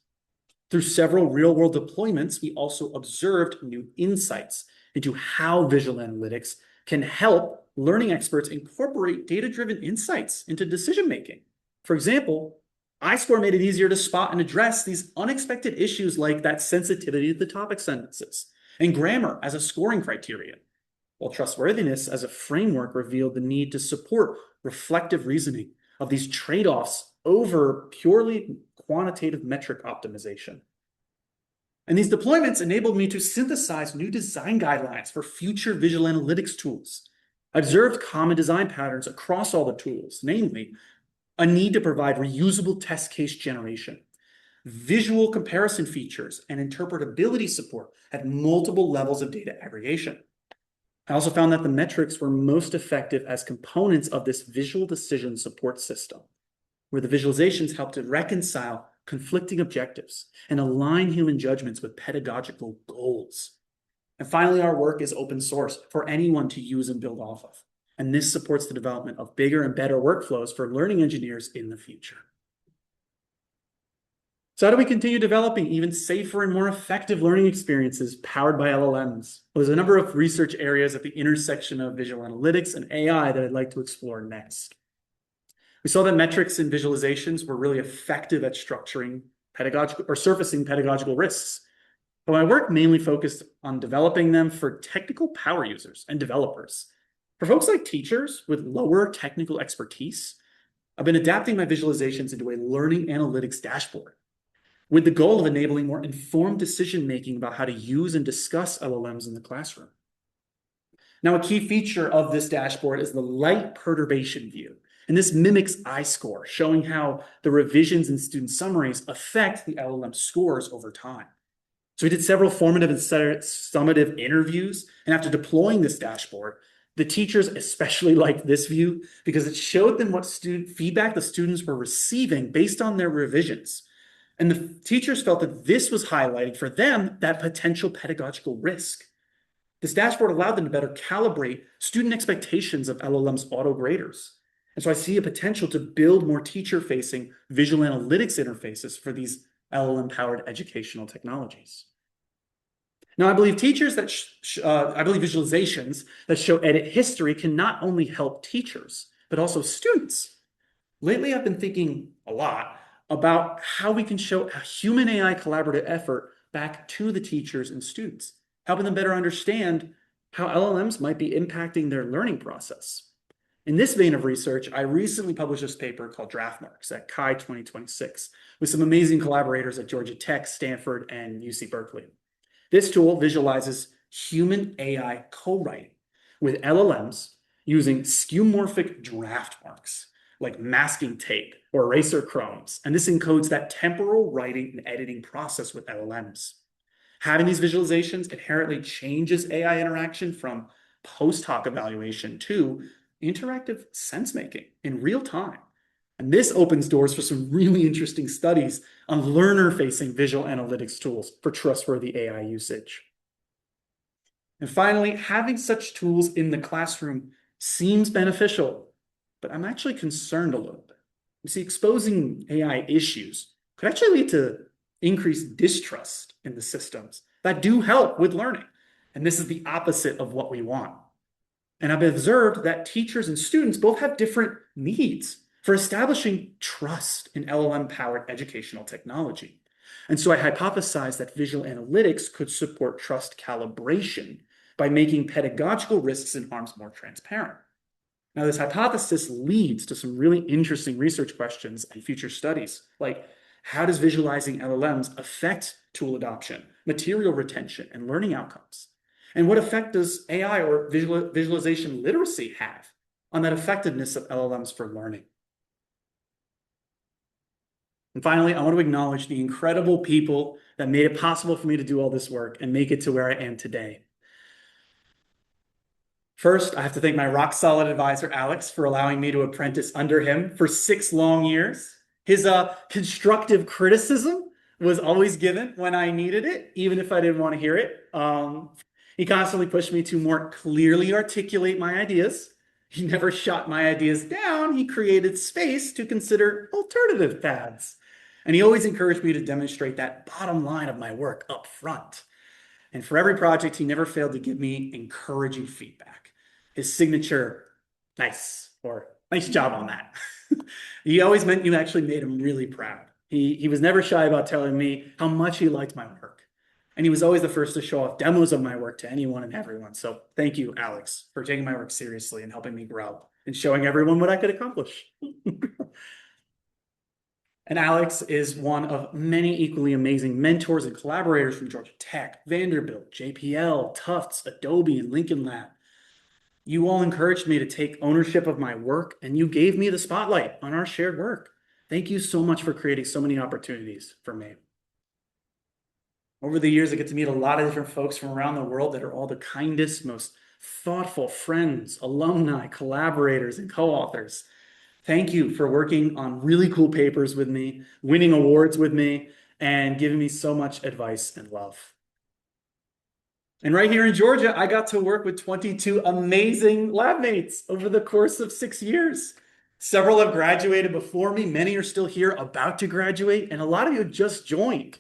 Through several real-world deployments, we also observed new insights into how visual analytics can help learning experts incorporate data-driven insights into decision-making. For example, iScore made it easier to spot and address these unexpected issues like that sensitivity to the topic sentences, and grammar as a scoring criterion, while trustworthiness as a framework revealed the need to support reflective reasoning of these trade-offs over purely quantitative metric optimization. And these deployments enabled me to synthesize new design guidelines for future visual analytics tools. I observed common design patterns across all the tools, namely a need to provide reusable test case generation, visual comparison features, and interpretability support at multiple levels of data aggregation. I also found that the metrics were most effective as components of this visual decision support system, where the visualizations help to reconcile conflicting objectives and align human judgments with pedagogical goals. And finally, our work is open source for anyone to use and build off of. And this supports the development of bigger and better workflows for learning engineers in the future. So how do we continue developing even safer and more effective learning experiences powered by LLMs? Well, there's a number of research areas at the intersection of visual analytics and AI that I'd like to explore next. We saw that metrics and visualizations were really effective at structuring pedagogical or surfacing pedagogical risks. But my work mainly focused on developing them for technical power users and developers. For folks like teachers with lower technical expertise, I've been adapting my visualizations into a learning analytics dashboard with the goal of enabling more informed decision-making about how to use and discuss LLMs in the classroom. Now, a key feature of this dashboard is the light perturbation view. And this mimics iScore, showing how the revisions in student summaries affect the LLM scores over time. So we did several formative and summative interviews, and after deploying this dashboard, the teachers especially liked this view because it showed them what student feedback the students were receiving based on their revisions. And the teachers felt that this was highlighting for them that potential pedagogical risk. This dashboard allowed them to better calibrate student expectations of LLM's auto graders. And so I see a potential to build more teacher-facing visual analytics interfaces for these LLM-powered educational technologies. Now, I believe visualizations that show edit history can not only help teachers, but also students. Lately, I've been thinking a lot about how we can show a human AI collaborative effort back to the teachers and students, helping them better understand how LLMs might be impacting their learning process. In this vein of research, I recently published this paper called Draft Marks at CHI 2026 with some amazing collaborators at Georgia Tech, Stanford, and UC Berkeley. This tool visualizes human AI co-writing with LLMs using skeuomorphic draft marks like masking tape or eraser chromes, and this encodes that temporal writing and editing process with LLMs. Having these visualizations inherently changes AI interaction from post hoc evaluation to interactive sense-making in real time. And this opens doors for some really interesting studies on learner-facing visual analytics tools for trustworthy AI usage. And finally, having such tools in the classroom seems beneficial, but I'm actually concerned a little bit. You see, exposing AI issues could actually lead to increased distrust in the systems that do help with learning. And this is the opposite of what we want. And I've observed that teachers and students both have different needs for establishing trust in LLM-powered educational technology. And so I hypothesized that visual analytics could support trust calibration by making pedagogical risks and harms more transparent. Now, this hypothesis leads to some really interesting research questions and future studies, like how does visualizing LLMs affect tool adoption, material retention, and learning outcomes? And what effect does AI or visualization literacy have on that effectiveness of LLMs for learning? And finally, I want to acknowledge the incredible people that made it possible for me to do all this work and make it to where I am today. First, I have to thank my rock solid advisor, Alex, for allowing me to apprentice under him for 6 long years. His constructive criticism was always given when I needed it, even if I didn't want to hear it. He constantly pushed me to more clearly articulate my ideas. He never shot my ideas down. He created space to consider alternative paths. And he always encouraged me to demonstrate that bottom line of my work up front. And for every project, he never failed to give me encouraging feedback. His signature, nice, or nice job on that. He always meant you actually made him really proud. He was never shy about telling me how much he liked my work. And he was always the first to show off demos of my work to anyone and everyone. So thank you, Alex, for taking my work seriously and helping me grow and showing everyone what I could accomplish. And Alex is one of many equally amazing mentors and collaborators from Georgia Tech, Vanderbilt, JPL, Tufts, Adobe, and Lincoln Lab. You all encouraged me to take ownership of my work, and you gave me the spotlight on our shared work. Thank you so much for creating so many opportunities for me. Over the years, I get to meet a lot of different folks from around the world that are all the kindest, most thoughtful friends, alumni, collaborators, and co-authors. Thank you for working on really cool papers with me, winning awards with me, and giving me so much advice and love. And right here in Georgia, I got to work with 22 amazing lab mates over the course of 6 years. Several have graduated before me. Many are still here about to graduate, and a lot of you just joined.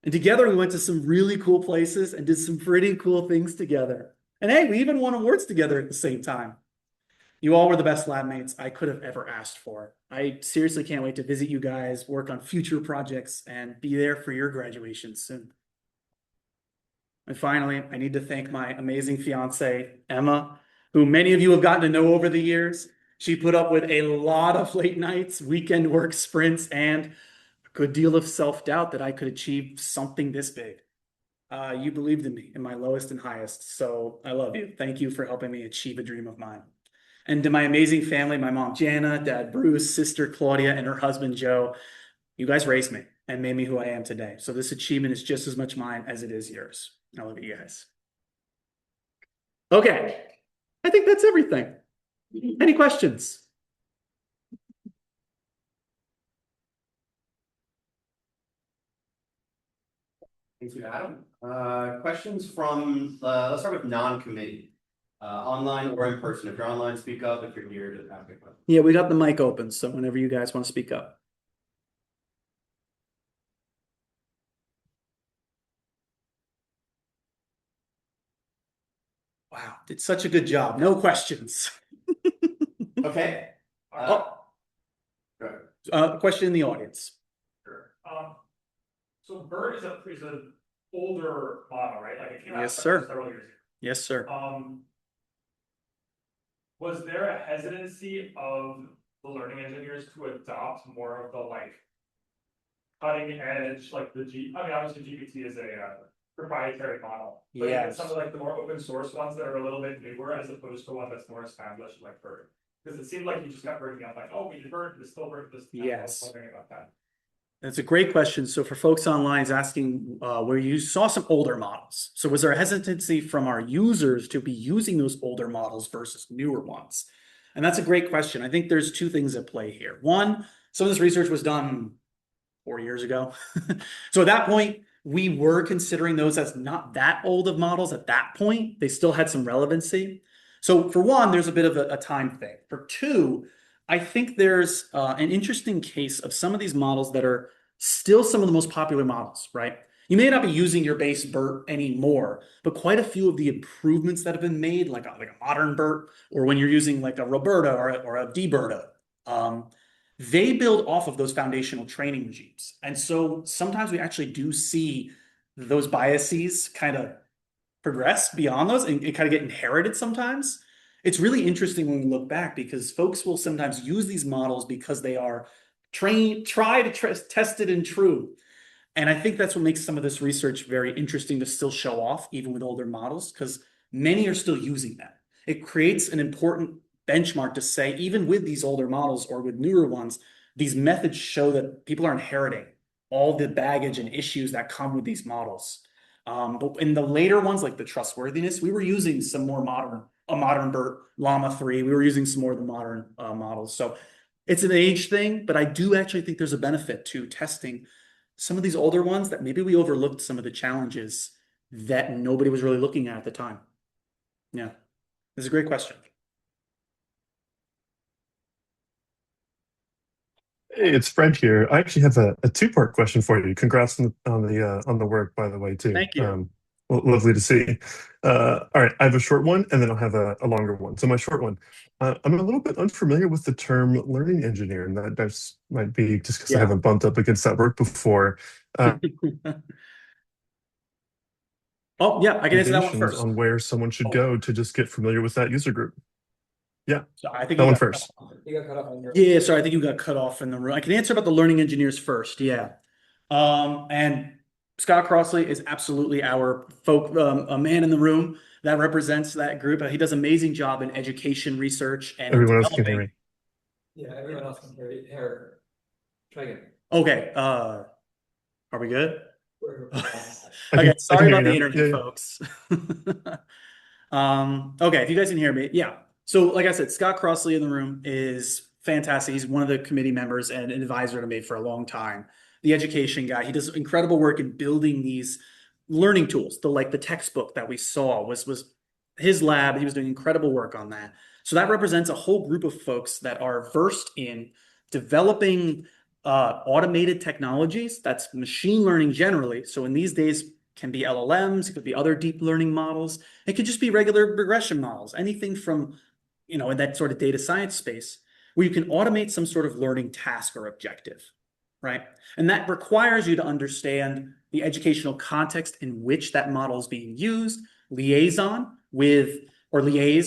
And together we went to some really cool places and did some pretty cool things together. And hey, we even won awards together at the same time. You all were the best lab mates I could have ever asked for. I seriously can't wait to visit you guys, work on future projects, and be there for your graduation soon. And finally, I need to thank my amazing fiance, Emma, who many of you have gotten to know over the years. She put up with a lot of late nights, weekend work sprints, and a good deal of self-doubt that I could achieve something this big. You believed in me in my lowest and highest, so I love you. Thank you for helping me achieve a dream of mine. And to my amazing family, my mom, Jana, dad, Bruce, sister, Claudia, and her husband, Joe, you guys raised me and made me who I am today. So this achievement is just as much mine as it is yours. I love you guys. Okay, I think that's everything. Any questions? Thank you, Adam. Questions from, let's start with non-committee. Online or in person. If you're online, speak up. If you're here, just ask a question. Yeah, we got the mic open, so whenever you guys want to speak up. Wow, did such a good job. No questions. Okay. Question in the audience. Sure. So BERT is an older model, right? Like it came out Yes, sir. several years ago. Yes, sir. Was there a hesitancy of the learning engineers to adopt more of the like cutting edge, like I mean, obviously GPT is a proprietary model, but Yes. some of like the more open source ones that are a little bit newer as opposed to one that's more established like BERT? Because it seemed like you just kept bringing up like, oh, we did BERT, it's still BERT, this. Yes. I was wondering about that. That's a great question. So for folks online is asking where you saw some older models. So was there a hesitancy from our users to be using those older models versus newer ones? And that's a great question. I think there's 2 things at play here. One, some of this research was done 4 years ago. So at that point, we were considering those as not that old of models at that point. They still had some relevancy. So for one, there's a bit of a time thing. For 2, I think there's an interesting case of some of these models that are still some of the most popular models, right? You may not be using your base BERT anymore, but quite a few of the improvements that have been made, like a modern BERT, or when you're using like a Roberta or a DBERTA, they build off of those foundational training regimes. And so sometimes we actually do see those biases kind of progress beyond those and kind of get inherited sometimes. It's really interesting when we look back because folks will sometimes use these models because they are tested and true. And I think that's what makes some of this research very interesting to still show off, even with older models, because many are still using that. It creates an important benchmark to say, even with these older models or with newer ones, these methods show that people are inheriting all the baggage and issues that come with these models. But in the later ones, like the trustworthiness, we were using some more modern BERT, Llama 3, we were using some more of the modern models. So it's an age thing, but I do actually think there's a benefit to testing some of these older ones that maybe we overlooked some of the challenges that nobody was really looking at the time. Yeah, it's a great question. Hey, it's Fred here. I actually have a two-part question for you. Congrats on the work, by the way, too. Thank you. Lovely to see. All right, I have a short one, and then I'll have a longer one. So my short one, I'm a little bit unfamiliar with the term learning engineer, and that's might be just because I Yeah. haven't bumped up against that work before. Oh, yeah, I can answer that one Recommendations first. on where someone should go to just get familiar with that user group. Yeah, So I think that you one got first. You got cut off on your. Yeah, sorry, I think you got cut off in the room. I can answer about the learning engineers first. Yeah. And Scott Crossley is absolutely our a man in the room that represents that group. He does an amazing job in education research and in Everyone else can hear developing. me. Yeah, everyone else can hear you. Here. Try again. Okay, are we good? We're- Okay, I sorry can hear about the you now. internet, Yeah, yeah. folks. Okay, if you guys can hear me, yeah. So, like I said, Scott Crossley in the room is fantastic. He's one of the committee members and an advisor to me for a long time. The education guy, he does incredible work in building these learning tools. The textbook that we saw was his lab. He was doing incredible work on that. So that represents a whole group of folks that are versed in developing automated technologies. That's machine learning generally. So in these days, can be LLMs, it could be other deep learning models. It could just be regular regression models, anything from, in that sort of data science space where you can automate some sort of learning task or objective, right? And that requires you to understand the educational context in which that model is being used, liaise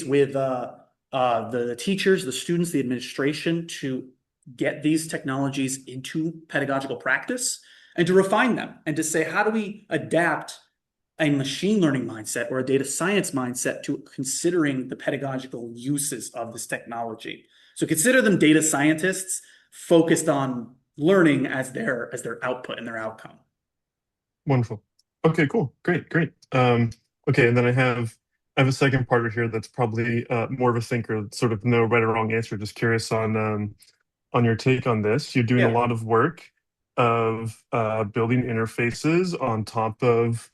with the teachers, the students, the administration to get these technologies into pedagogical practice and to refine them and to say, how do we adapt a machine learning mindset or a data science mindset to considering the pedagogical uses of this technology? So consider them data scientists focused on learning as their output and their outcome. Wonderful. Okay, cool. Great. Okay, and then I have a second part here that's probably more of a thinker, sort of no right or wrong answer. Just curious on your take on this. You're doing a lot of work of building interfaces on top of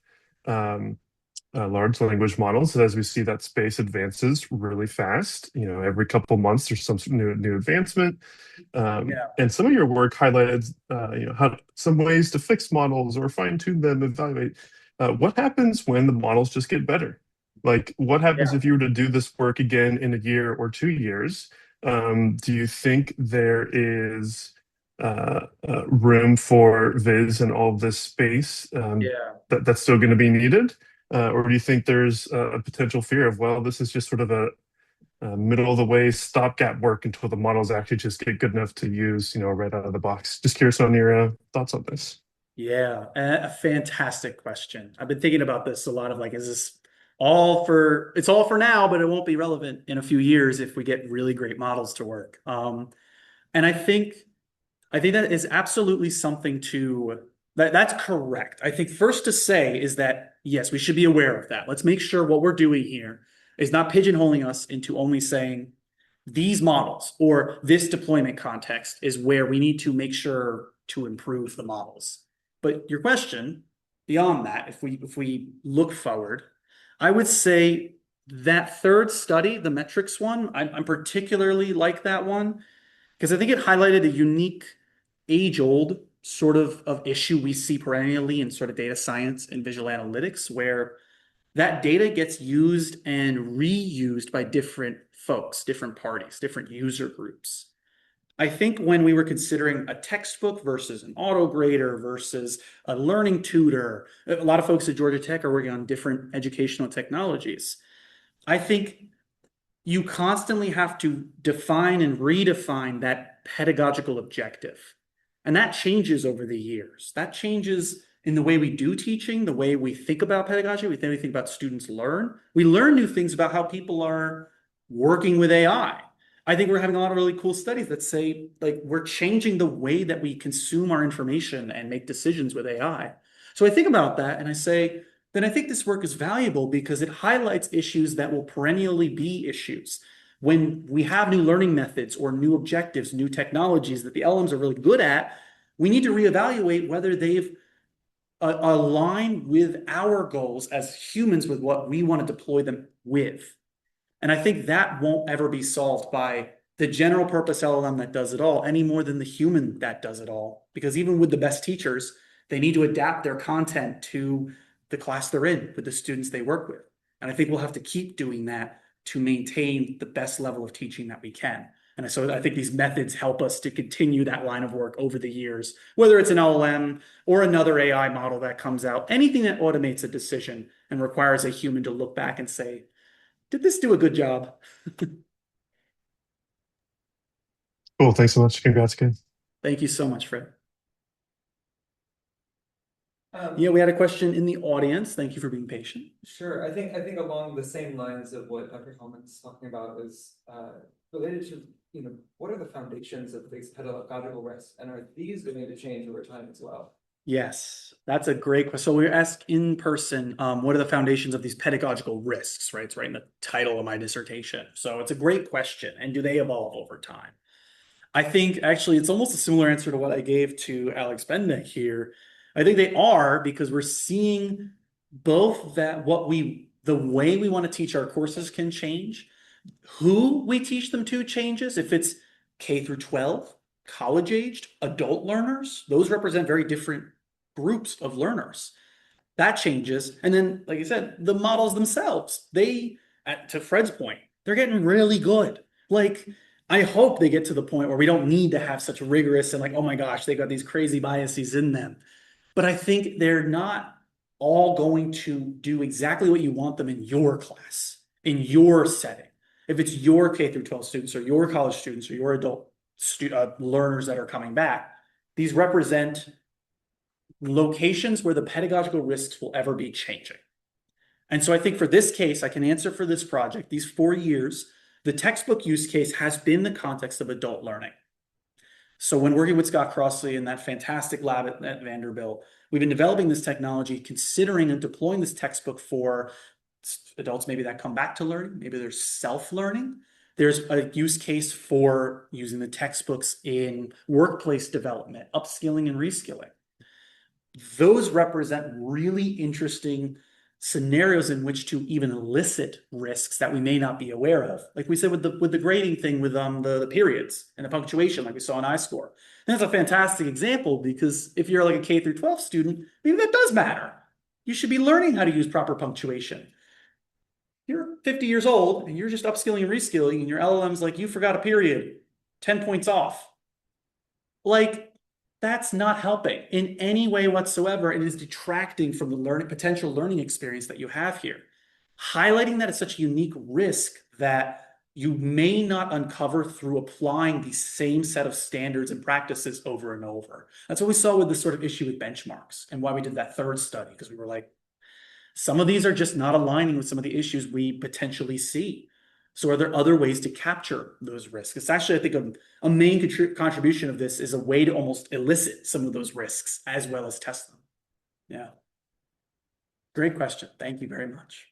large language models. As we see that space advances really fast, every couple months there's some new advancement. And some of your work highlighted, how some ways to fix models or fine tune them, evaluate. What happens when the models just get better? Like, what happens if you were to do this work again in a year or 2 years? Do you think there is room for Viz and all of this space that's still going to be needed? Or do you think there's a potential fear of, well, this is just sort of a middle of the way stopgap work until the models actually just get good enough to use, right out of the box? Just curious on your thoughts on this. Yeah, a fantastic question. I've been thinking about this a lot of is this it's all for now, but it won't be relevant in a few years if we get really great models to work. And I think that is absolutely something that's correct. I think first to say is that, yes, we should be aware of that. Let's make sure what we're doing here is not pigeonholing us into only saying these models or this deployment context is where we need to make sure to improve the models. But your question, beyond that, if we look forward, I would say that third study, the metrics one, I'm particularly like that one because I think it highlighted a unique age-old sort of issue we see perennially in sort of data science and visual analytics, where that data gets used and reused by different folks, different parties, different user groups. I think when we were considering a textbook versus an auto grader versus a learning tutor, a lot of folks at Georgia Tech are working on different educational technologies. I think you constantly have to define and redefine that pedagogical objective. And that changes over the years. That changes in the way we do teaching, the way we think about pedagogy, we think about students learn. We learn new things about how people are working with AI. I think we're having a lot of really cool studies that say, like, we're changing the way that we consume our information and make decisions with AI. So I think about that and I say, then I think this work is valuable because it highlights issues that will perennially be issues. When we have new learning methods or new objectives, new technologies that the LLMs are really good at, we need to reevaluate whether they've aligned with our goals as humans with what we want to deploy them with. And I think that won't ever be solved by the general purpose LLM that does it all any more than the human that does it all. Because even with the best teachers, they need to adapt their content to the class they're in with the students they work with. And I think we'll have to keep doing that to maintain the best level of teaching that we can. And so I think these methods help us to continue that line of work over the years, whether it's an LLM or another AI model that comes out, anything that automates a decision and requires a human to look back and say, did this do a good job? Cool. Thanks so much. Congrats again. Thank you so much, Fred. Yeah, we had a question in the audience. Thank you for being patient. Sure, I think along the same lines of what Dr. Hellman's talking about is related to, what are the foundations of these pedagogical risks, and are these going to change over time as well? Yes, that's a great question. So we asked in person, what are the foundations of these pedagogical risks, right? It's right in the title of my dissertation. So it's a great question. And do they evolve over time? I think actually it's almost a similar answer to what I gave to Alex Bendick here. I think they are because we're seeing both that the way we want to teach our courses can change. Who we teach them to changes. If it's K through 12, college-aged, adult learners, those represent very different groups of learners. That changes. And then, like I said, the models themselves, to Fred's point, they're getting really good. Like, I hope they get to the point where we don't need to have such rigorous and like, oh my gosh, they got these crazy biases in them. But I think they're not all going to do exactly what you want them in your class, in your setting. If it's your K through 12 students or your college students or your adult learners that are coming back, these represent locations where the pedagogical risks will ever be changing. And so I think for this case, I can answer for this project, these 4 years, the textbook use case has been the context of adult learning. So when working with Scott Crossley in that fantastic lab at Vanderbilt, we've been developing this technology, considering and deploying this textbook for adults maybe that come back to learning, maybe they're self-learning. There's a use case for using the textbooks in workplace development, upskilling and reskilling. Those represent really interesting scenarios in which to even elicit risks that we may not be aware of. Like we said with the grading thing with the periods and the punctuation, like we saw in iScore. And that's a fantastic example because if you're like a K through 12 student, maybe that does matter. You should be learning how to use proper punctuation. You're 50 years old and you're just upskilling and reskilling and your LLM's like, you forgot a period, 10 points off. Like, that's not helping in any way whatsoever. It is detracting from the potential learning experience that you have here. Highlighting that as such a unique risk that you may not uncover through applying the same set of standards and practices over and over. That's what we saw with this sort of issue with benchmarks and why we did that third study, because we were like, some of these are just not aligning with some of the issues we potentially see. So are there other ways to capture those risks? It's actually, I think, a main contribution of this is a way to almost elicit some of those risks as well as test them. Yeah. Great question. Thank you very much.